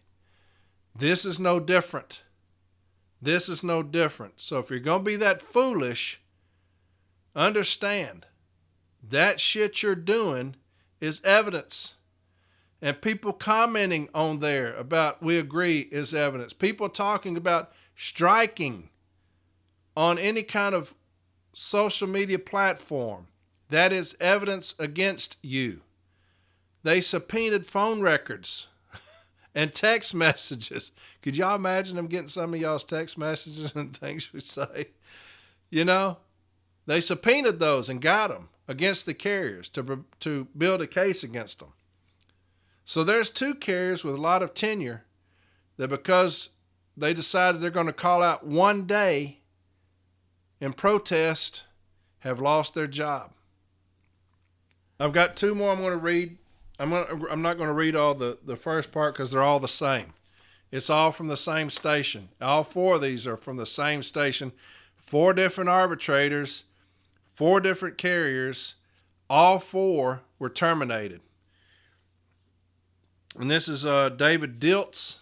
This is no different. This is no different. So if you're going to be that foolish, understand that shit you're doing is evidence. And people commenting on there about we agree is evidence. People talking about striking on any kind of social media platform, that is evidence against you. They subpoenaed phone records and text messages. Could y'all imagine them getting some of y'all's text messages and things we say? You know, they subpoenaed those and got them against the carriers to build a case against them. So there's two carriers with a lot of tenure that because they decided they're going to call out one day in protest have lost their job. I've got two more I'm going to read. I'm not going to read all the first part because they're all the same. It's all from the same station. All four of these are from the same station. 4 different arbitrators, 4 different carriers. All 4 were terminated. And this is David Diltz.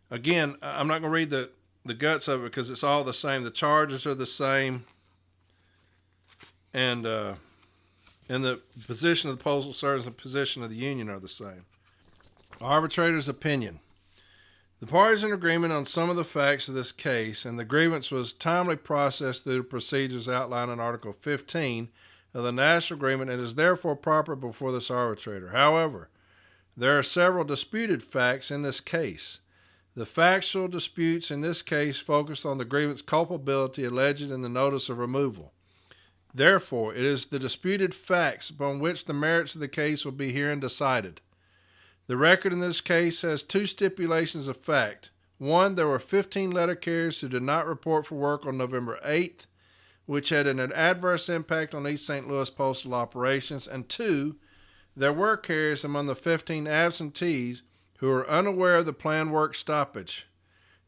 Again, I'm not going to read the guts of it because it's all the same. The charges are the same. And the position of the Postal Service and the position of the union are the same. Arbitrator's opinion. The parties are in agreement on some of the facts of this case, and the grievance was timely processed through the procedures outlined in Article 15 of the National Agreement and is therefore proper before this arbitrator. However, there are several disputed facts in this case. The factual disputes in this case focus on the grievant's culpability alleged in the notice of removal. Therefore, it is the disputed facts upon which the merits of the case will be herein decided. The record in this case has 2 stipulations of fact. 1, there were 15 letter carriers who did not report for work on November 8th, which had an adverse impact on East St. Louis postal operations. And 2, there were carriers among the 15 absentees who were unaware of the planned work stoppage.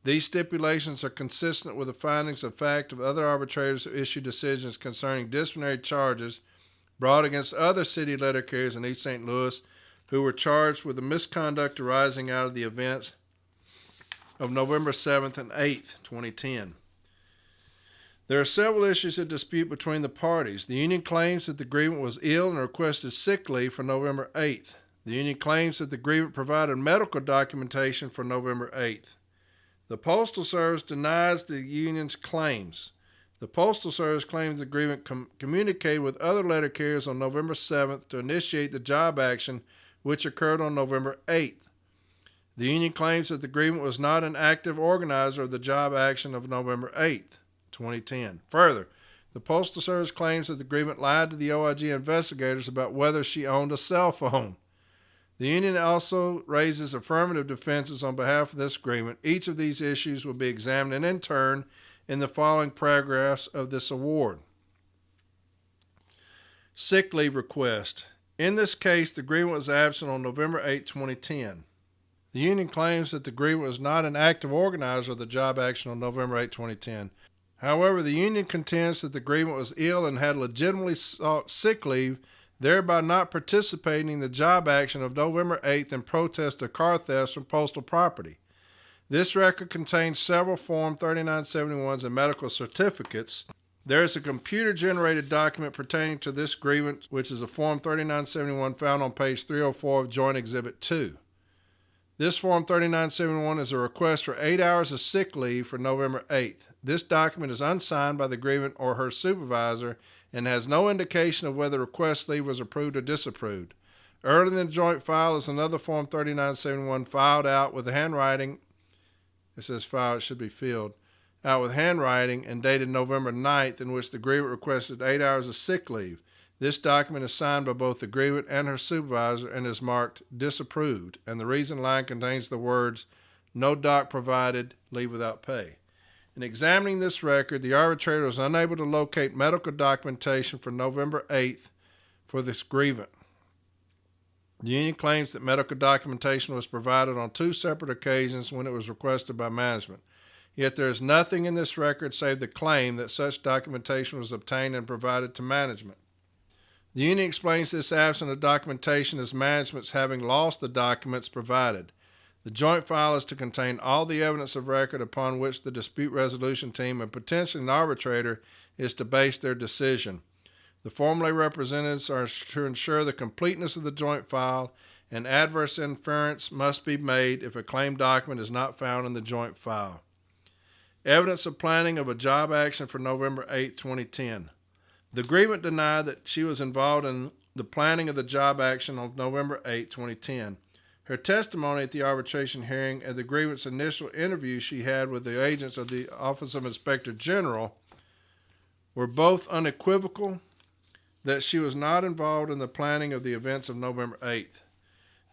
These stipulations are consistent with the findings of fact of other arbitrators who issued decisions concerning disciplinary charges brought against other city letter carriers in East St. Louis who were charged with the misconduct arising out of the events of November 7th and 8th, 2010. There are several issues at dispute between the parties. The union claims that the grievant was ill and requested sick leave for November 8th. The union claims that the grievant provided medical documentation for November 8th. The Postal Service denies the union's claims. The Postal Service claims the grievant communicated with other letter carriers on November 7th to initiate the job action, which occurred on November 8th. The union claims that the grievant was not an active organizer of the job action of November 8th, 2010. Further, the Postal Service claims that the grievant lied to the OIG investigators about whether she owned a cell phone. The union also raises affirmative defenses on behalf of this agreement. Each of these issues will be examined in turn in the following paragraphs of this award. Sick leave request. In this case, the grievant was absent on November 8, 2010. The union claims that the grievant was not an active organizer of the job action on November 8, 2010. However, the union contends that the grievant was ill and had legitimately sought sick leave, thereby not participating in the job action of November 8th in protest of car thefts from postal property. This record contains several Form 3971s and medical certificates. There is a computer-generated document pertaining to this grievance, which is a Form 3971 found on page 304 of Joint Exhibit 2. This Form 3971 is a request for 8 hours of sick leave for November 8th. This document is unsigned by the grievant or her supervisor and has no indication of whether request leave was approved or disapproved. Earlier in the joint file is another Form 3971 filed out with handwriting. It says file, it should be filled out with handwriting and dated November 9th, in which the grievant requested 8 hours of sick leave. This document is signed by both the grievant and her supervisor and is marked disapproved, and the reason line contains the words, "No doc provided, leave without pay." In examining this record, the arbitrator was unable to locate medical documentation for November 8th for this grievant. The union claims that medical documentation was provided on 2 separate occasions when it was requested by management. Yet there is nothing in this record save the claim that such documentation was obtained and provided to management. The union explains this absence of documentation as management's having lost the documents provided. The joint file is to contain all the evidence of record upon which the dispute resolution team and potentially an arbitrator is to base their decision. The formally representatives are to ensure the completeness of the joint file, and adverse inference must be made if a claimed document is not found in the joint file. Evidence of planning of a job action for November 8, 2010. The grievant denied that she was involved in the planning of the job action on November 8, 2010. Her testimony at the arbitration hearing and the grievant's initial interview she had with the agents of the Office of Inspector General were both unequivocal that she was not involved in the planning of the events of November 8th.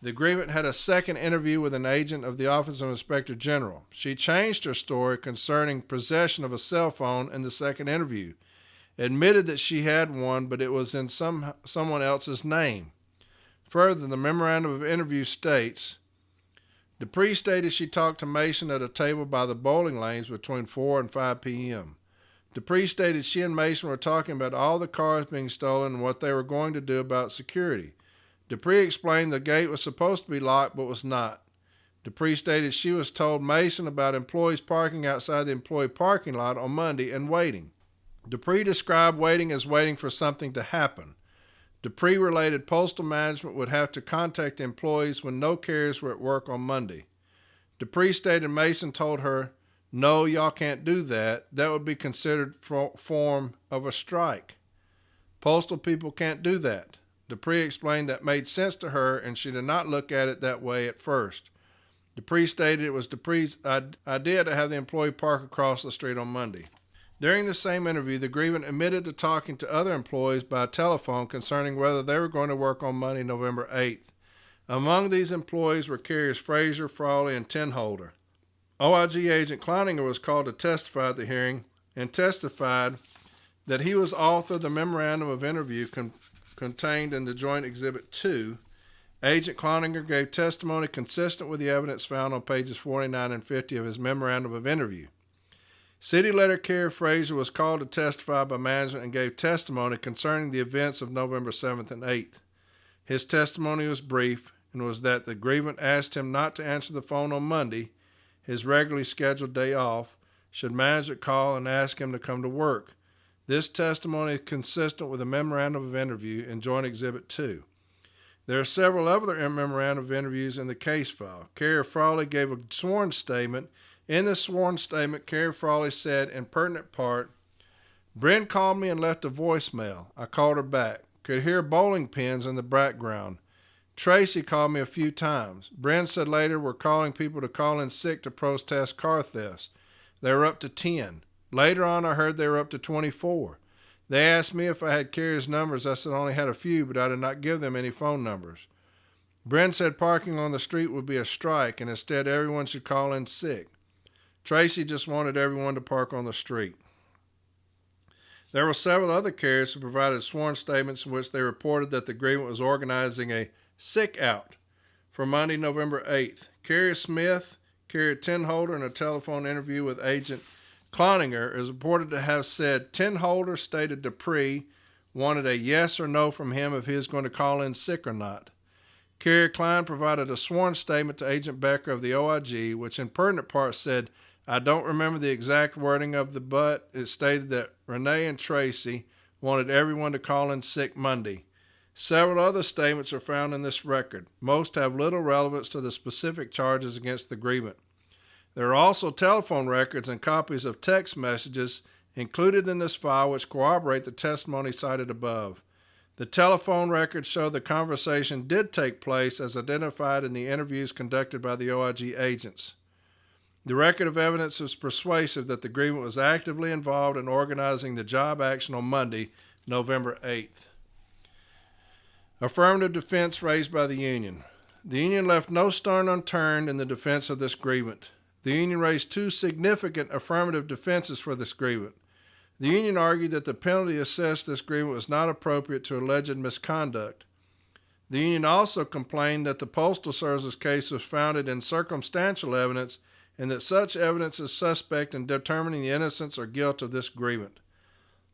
The grievant had a second interview with an agent of the Office of Inspector General. She changed her story concerning possession of a cell phone in the second interview, admitted that she had one, but it was in someone else's name. Further, the memorandum of interview states, Dupree stated she talked to Mason at a table by the bowling lanes between 4 and 5 p.m. Dupree stated she and Mason were talking about all the cars being stolen and what they were going to do about security. Dupree explained the gate was supposed to be locked but was not. Dupree stated she was told Mason about employees parking outside the employee parking lot on Monday and waiting. Dupree described waiting as waiting for something to happen. Dupree related postal management would have to contact the employees when no carriers were at work on Monday. Dupree stated Mason told her, "No, y'all can't do that. That would be considered form of a strike. Postal people can't do that." Dupree explained that made sense to her and she did not look at it that way at first. Dupree stated it was Dupree's idea to have the employee park across the street on Monday. During the same interview, the grievant admitted to talking to other employees by telephone concerning whether they were going to work on Monday, November 8th. Among these employees were carriers Fraser, Frawley, and Tenholder. OIG agent Kleininger was called to testify at the hearing and testified that he was author of the memorandum of interview contained in the Joint Exhibit 2 Agent Cloninger gave testimony consistent with the evidence found on pages 49 and 50 of his memorandum of interview. City letter carrier Frazier was called to testify by management and gave testimony concerning the events of November 7th and 8th. His testimony was brief and was that the grievant asked him not to answer the phone on Monday, his regularly scheduled day off, should management call and ask him to come to work. This testimony is consistent with the memorandum of interview in Joint Exhibit 2. There are several other memorandum of interviews in the case file. Carrier Frawley gave a sworn statement. In this sworn statement, Carrier Frawley said, in pertinent part, Bryn called me and left a voicemail. I called her back. Could hear bowling pins in the background. Tracy called me a few times. Bryn said later we're calling people to call in sick to protest car thefts. They were up to 10. Later on, I heard they were up to 24. They asked me if I had Carrier's numbers. I said I only had a few, but I did not give them any phone numbers. Bryn said parking on the street would be a strike, and instead everyone should call in sick. Tracy just wanted everyone to park on the street. There were several other carriers who provided sworn statements in which they reported that the grievant was organizing a sick out for Monday, November 8th. Carrier Smith, Carrier Tinholder, in a telephone interview with Agent Cloninger, is reported to have said Tinholder stated Dupree wanted a yes or no from him if he was going to call in sick or not. Carrier Klein provided a sworn statement to Agent Becker of the OIG, which in pertinent part said, I don't remember the exact wording of the but it stated that Renee and Tracy wanted everyone to call in sick Monday. Several other statements are found in this record. Most have little relevance to the specific charges against the grievant. There are also telephone records and copies of text messages included in this file which corroborate the testimony cited above. The telephone records show the conversation did take place as identified in the interviews conducted by the OIG agents. The record of evidence is persuasive that the grievant was actively involved in organizing the job action on Monday, November 8th. Affirmative defense raised by the union. The union left no stone unturned in the defense of this grievant. The union raised two significant affirmative defenses for this grievant. The union argued that the penalty assessed this grievant was not appropriate to alleged misconduct. The union also complained that the Postal Service's case was founded in circumstantial evidence and that such evidence is suspect in determining the innocence or guilt of this grievant.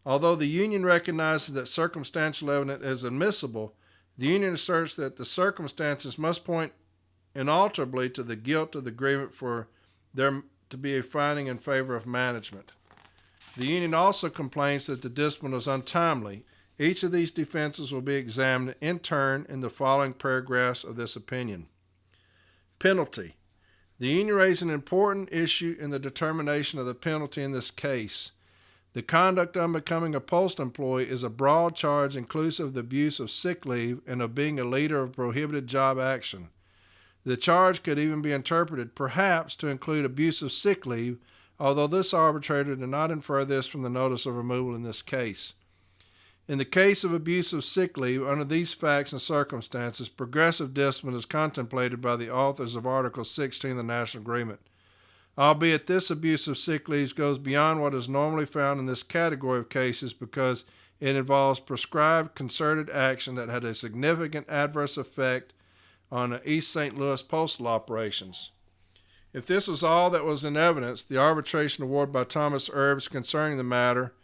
Although the union recognizes that circumstantial evidence is admissible, the union asserts that the circumstances must point inalterably to the guilt of the grievant for there to be a finding in favor of management. The union also complains that the discipline was untimely. Each of these defenses will be examined in turn in the following paragraphs of this opinion. Penalty. The union raised an important issue in the determination of the penalty in this case. The conduct of becoming a post employee is a broad charge inclusive of the abuse of sick leave and of being a leader of prohibited job action. The charge could even be interpreted, perhaps, to include abuse of sick leave, although this arbitrator did not infer this from the notice of removal in this case. In the case of abuse of sick leave, under these facts and circumstances, progressive discipline is contemplated by the authors of Article 16 of the National Agreement. Albeit this abuse of sick leave goes beyond what is normally found in this category of cases because it involves prescribed concerted action that had a significant adverse effect on East St. Louis postal operations. If this was all that was in evidence, the arbitration award by Thomas Erbs concerning the matter,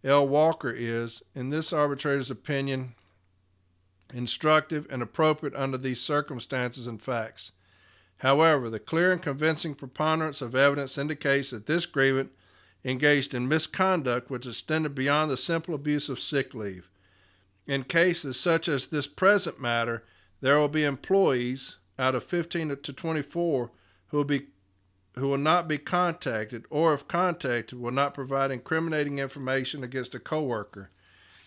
L. Walker, is, in this arbitrator's opinion, instructive and appropriate under these circumstances and facts. However, the clear and convincing preponderance of evidence indicates that this grievant engaged in misconduct which extended beyond the simple abuse of sick leave. In cases such as this present matter, there will be employees out of 15 to 24 who will not be contacted, or if contacted, will not provide incriminating information against a coworker.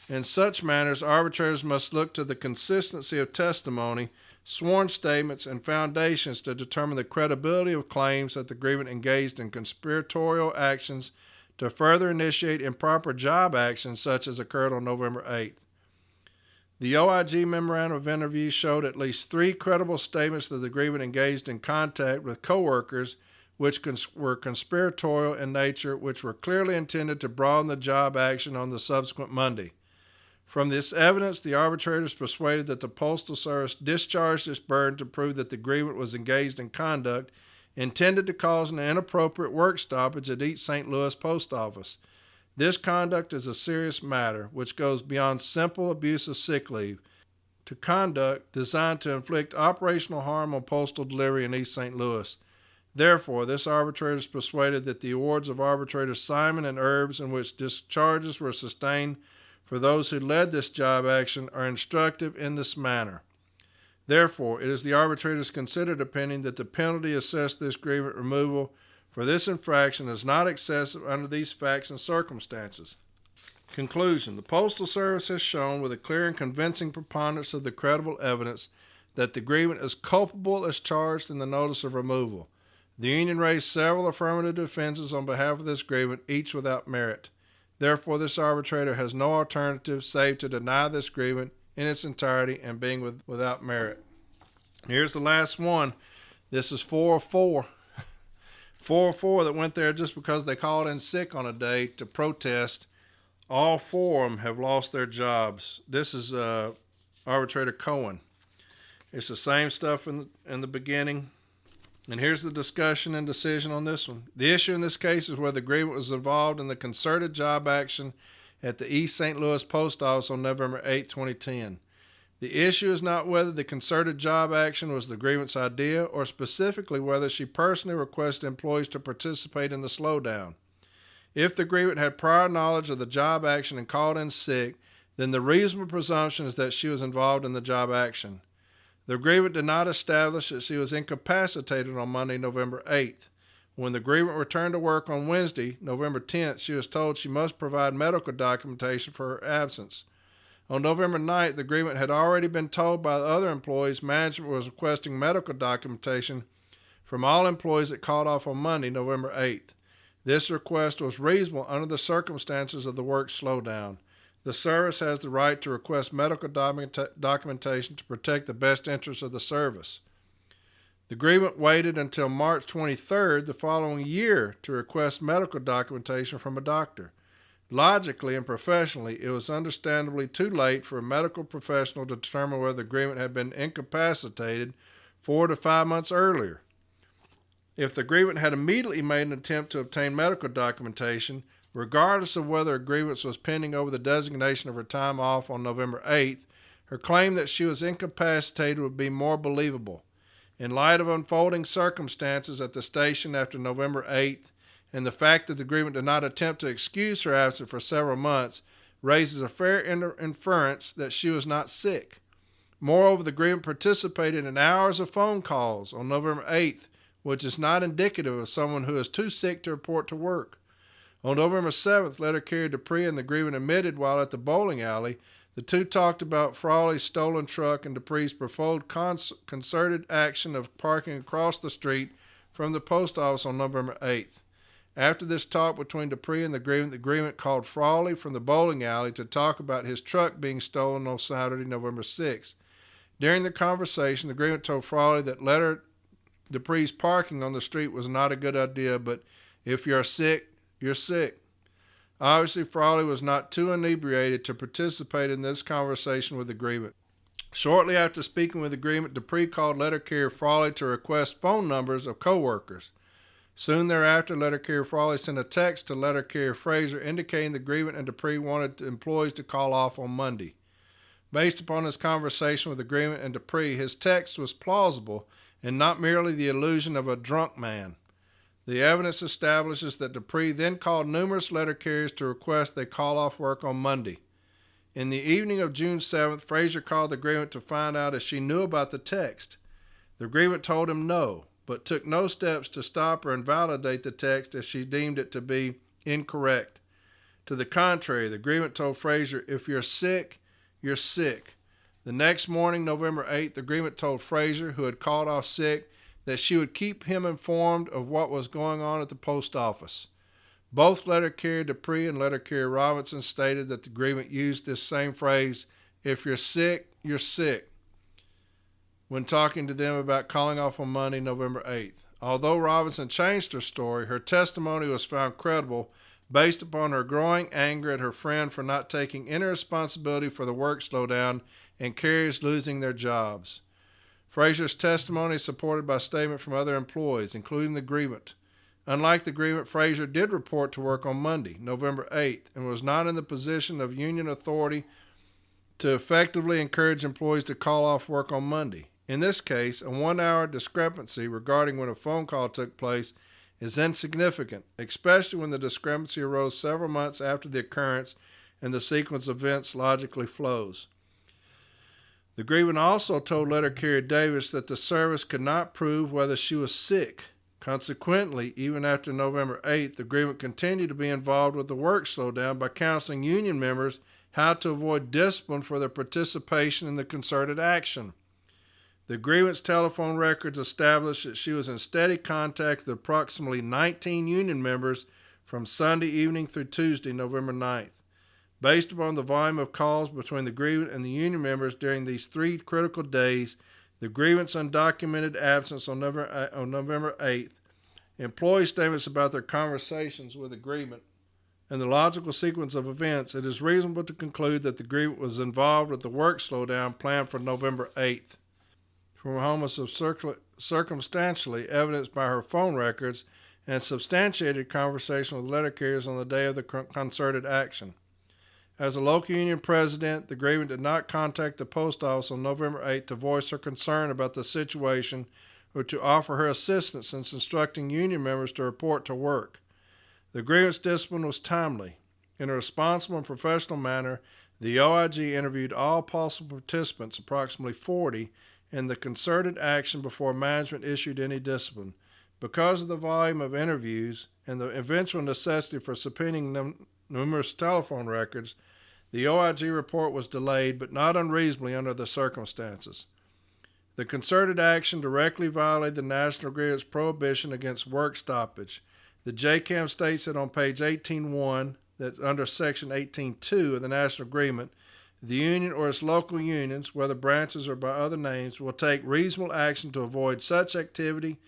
In such matters, arbitrators must look to the consistency of testimony, sworn statements, and foundations to determine the credibility of claims that the grievant engaged in conspiratorial actions to further initiate improper job actions such as occurred on November 8th. The OIG memorandum of interview showed at least 3 credible statements that the grievant engaged in contact with coworkers which were conspiratorial in nature, which were clearly intended to broaden the job action on the subsequent Monday. From this evidence, the arbitrator is persuaded that the Postal Service discharged its burden to prove that the grievant was engaged in conduct intended to cause an inappropriate work stoppage at each St. Louis post office. This conduct is a serious matter, which goes beyond simple abuse of sick leave to conduct designed to inflict operational harm on postal delivery in East St. Louis. Therefore, this arbitrator is persuaded that the awards of arbitrators Simon and Erbs, in which discharges were sustained for those who led this job action, are instructive in this manner. Therefore, it is the arbitrator's considered opinion that the penalty assessed this grievant removal for this infraction is not excessive under these facts and circumstances. Conclusion. The Postal Service has shown with a clear and convincing preponderance of the credible evidence that the grievant is culpable as charged in the notice of removal. The union raised several affirmative defenses on behalf of this grievant, each without merit. Therefore, this arbitrator has no alternative save to deny this grievant in its entirety and being without merit. Here's the last one. This is 404. 404 that went there just because they called in sick on a day to protest. All four of them have lost their jobs. This is Arbitrator Cohen. It's the same stuff in the beginning. And here's the discussion and decision on this one. The issue in this case is whether the grievant was involved in the concerted job action at the East St. Louis Post Office on November 8, 2010. The issue is not whether the concerted job action was the grievant's idea or specifically whether she personally requested employees to participate in the slowdown. If the grievant had prior knowledge of the job action and called in sick, then the reasonable presumption is that she was involved in the job action. The grievant did not establish that she was incapacitated on Monday, November 8th. When the grievant returned to work on Wednesday, November 10th, she was told she must provide medical documentation for her absence. On November 9th, the grievant had already been told by the other employees management was requesting medical documentation from all employees that called off on Monday, November 8th. This request was reasonable under the circumstances of the work slowdown. The service has the right to request medical documentation to protect the best interests of the service. The grievant waited until March 23rd the following year to request medical documentation from a doctor. Logically and professionally, it was understandably too late for a medical professional to determine whether the grievant had been incapacitated 4 to 5 months earlier. If the grievant had immediately made an attempt to obtain medical documentation, regardless of whether a grievance was pending over the designation of her time off on November 8th, her claim that she was incapacitated would be more believable. In light of unfolding circumstances at the station after November 8th, and the fact that the grievant did not attempt to excuse her absence for several months raises a fair inference that she was not sick. Moreover, the grievant participated in hours of phone calls on November 8th, which is not indicative of someone who is too sick to report to work. On November 7th, letter carrier Dupree and the grievant admitted while at the bowling alley, the two talked about Frawley's stolen truck and Dupree's proposed concerted action of parking across the street from the post office on November 8th. After this talk between Dupree and the grievant called Frawley from the bowling alley to talk about his truck being stolen on Saturday, November 6th. During the conversation, the grievant told Frawley that letter Dupree's parking on the street was not a good idea, but if you're sick, you're sick. Obviously, Frawley was not too inebriated to participate in this conversation with the grievant. Shortly after speaking with the grievant, Dupree called letter carrier Frawley to request phone numbers of co-workers. Soon thereafter, letter carrier Frawley sent a text to letter carrier Fraser indicating the grievant and Dupree wanted employees to call off on Monday. Based upon his conversation with the grievant and Dupree, his text was plausible and not merely the illusion of a drunk man. The evidence establishes that Dupree then called numerous letter carriers to request they call off work on Monday. In the evening of June 7th, Fraser called the grievant to find out if she knew about the text. The grievant told him no, but took no steps to stop or invalidate the text if she deemed it to be incorrect. To the contrary, the grievant told Fraser, if you're sick, you're sick. The next morning, November 8th, the grievant told Fraser, who had called off sick, that she would keep him informed of what was going on at the post office. Both letter carrier Dupree and letter carrier Robinson stated that the grievant used this same phrase, if you're sick, you're sick, when talking to them about calling off on Monday, November 8th. Although Robinson changed her story, her testimony was found credible based upon her growing anger at her friend for not taking any responsibility for the work slowdown and carriers losing their jobs. Frazier's testimony is supported by statement from other employees, including the grievant. Unlike the grievant, Frazier did report to work on Monday, November 8th, and was not in the position of union authority to effectively encourage employees to call off work on Monday. In this case, a 1-hour discrepancy regarding when a phone call took place is insignificant, especially when the discrepancy arose several months after the occurrence and the sequence of events logically flows. The grievant also told letter carrier Davis that the service could not prove whether she was sick. Consequently, even after November 8th, the grievant continued to be involved with the work slowdown by counseling union members how to avoid discipline for their participation in the concerted action. The grievance telephone records established that she was in steady contact with approximately 19 union members from Sunday evening through Tuesday, November 9th. Based upon the volume of calls between the grievant and the union members during these 3 critical days, the grievant's undocumented absence on November 8th, employee statements about their conversations with the grievant, and the logical sequence of events, it is reasonable to conclude that the grievant was involved with the work slowdown planned for November 8th. From home was circumstantially evidenced by her phone records and substantiated conversation with letter carriers on the day of the concerted action. As a local union president, the grievant did not contact the post office on November 8th to voice her concern about the situation or to offer her assistance in instructing union members to report to work. The grievance discipline was timely. In a responsible and professional manner, the OIG interviewed all possible participants, approximately 40, in the concerted action before management issued any discipline. Because of the volume of interviews and the eventual necessity for subpoenaing numerous telephone records, the OIG report was delayed, but not unreasonably under the circumstances. The concerted action directly violated the National Agreement's prohibition against work stoppage. The JCAM states that on page 18.1, that's under section 18.2 of the National Agreement, the union or its local unions, whether branches or by other names, will take reasonable action to avoid such activity,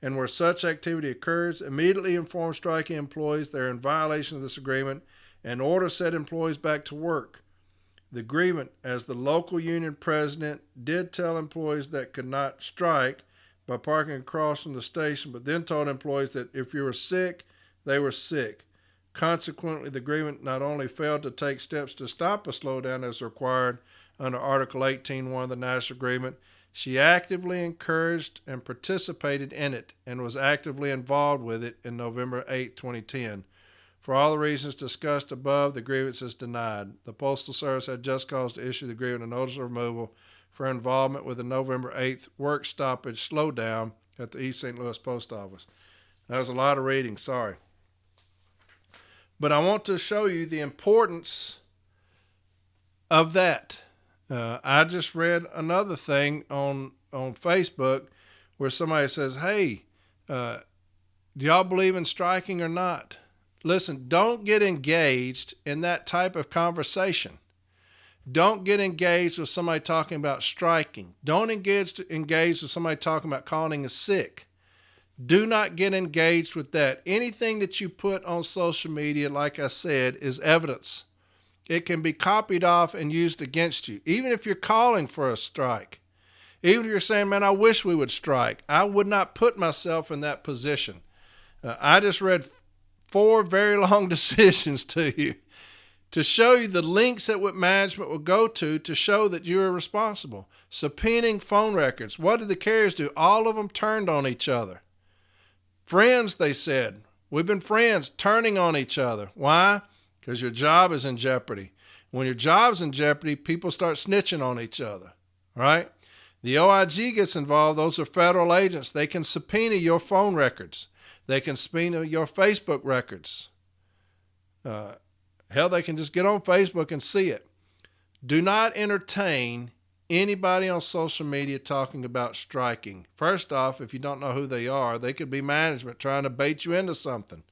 and where such activity occurs, immediately inform striking employees they are in violation of this agreement and order said employees back to work. The grievant, as the local union president, did tell employees that could not strike by parking across from the station, but then told employees that if you were sick, they were sick. Consequently, the grievant not only failed to take steps to stop a slowdown as required under Article 18.1 of the National Agreement, she actively encouraged and participated in it and was actively involved with it in November 8, 2010. For all the reasons discussed above, the grievance is denied. The Postal Service had just cause to issue the grievant a notice of removal for involvement with the November 8th work stoppage slowdown at the East St. Louis Post Office. That was a lot of reading, sorry. But I want to show you the importance of that. I just read another thing on Facebook where somebody says, hey, do y'all believe in striking or not? Listen, don't get engaged in that type of conversation. Don't get engaged with somebody talking about striking. Don't engage with somebody talking about calling us sick. Do not get engaged with that. Anything that you put on social media, like I said, is evidence. It can be copied off and used against you, even if you're calling for a strike. Even if you're saying, man, I wish we would strike. I would not put myself in that position. I just read 4 very long decisions to you to show you the links that what management will go to show that you are responsible. Subpoenaing phone records. What did the carriers do? All of them turned on each other. Friends, they said. We've been friends, turning on each other. Why? Because your job is in jeopardy. When your job's in jeopardy, people start snitching on each other, right? The OIG gets involved. Those are federal agents. They can subpoena your phone records. They can subpoena your Facebook records. Hell, they can just get on Facebook and see it. Do not entertain anybody on social media talking about striking. First off, if you don't know who they are, they could be management trying to bait you into something.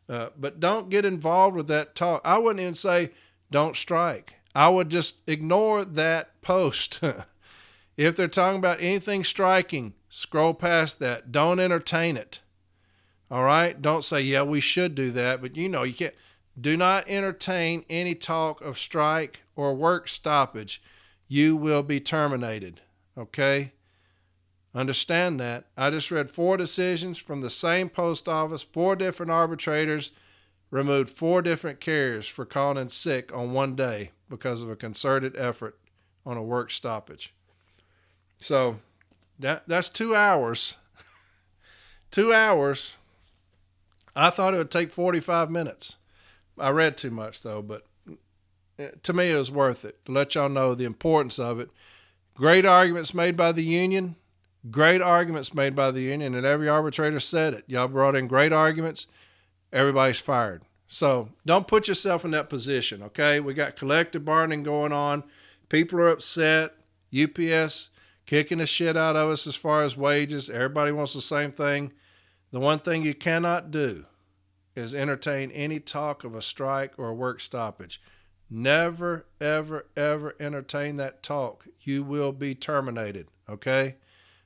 But don't get involved with that talk. I wouldn't even say don't strike. I would just ignore that post. If they're talking about anything striking, scroll past that. Don't entertain it. All right. Don't say, yeah, we should do that. But you can't. Do not entertain any talk of strike or work stoppage. You will be terminated. Okay. Understand that. I just read 4 decisions from the same post office, 4 different arbitrators removed 4 different carriers for calling in sick on one day because of a concerted effort on a work stoppage. So that's 2 hours. 2 hours. I thought it would take 45 minutes. I read too much though, but to me it was worth it to let y'all know the importance of it. Great arguments made by the union. Great arguments made by the union, and every arbitrator said it. Y'all brought in great arguments. Everybody's fired. So don't put yourself in that position, okay? We got collective bargaining going on. People are upset. UPS kicking the shit out of us as far as wages. Everybody wants the same thing. The one thing you cannot do is entertain any talk of a strike or a work stoppage. Never, ever, ever entertain that talk. You will be terminated, okay?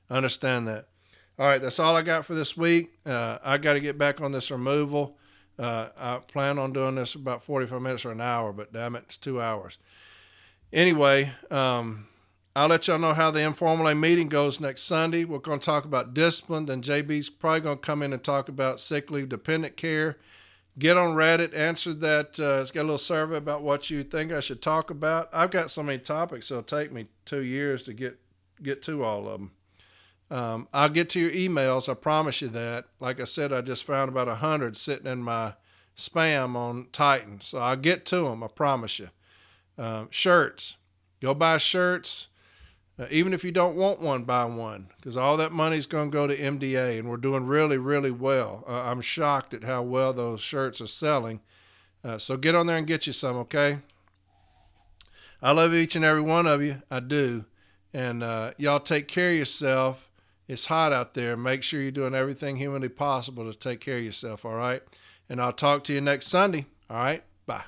Understand that. All right, that's all I got for this week. I got to get back on this removal. I plan on doing this about 45 minutes or an hour, but damn it, it's 2 hours. Anyway, I'll let y'all know how the informal meeting goes next Sunday. We're going to talk about discipline. Then JB's probably going to come in and talk about sick leave dependent care. Get on Reddit, answer that. It's got a little survey about what you think I should talk about. I've got so many topics, it'll take me 2 years to get to all of them. I'll get to your emails. I promise you that. Like I said, I just found about 100 sitting in my spam on Titan. So I'll get to them. I promise you. Shirts. Go buy shirts. Even if you don't want one, buy one. Because all that money's going to go to MDA. And we're doing really, really well. I'm shocked at how well those shirts are selling. So get on there and get you some, okay? I love each and every one of you. I do. And y'all take care of yourself. It's hot out there. Make sure you're doing everything humanly possible to take care of yourself, all right? And I'll talk to you next Sunday, all right? Bye.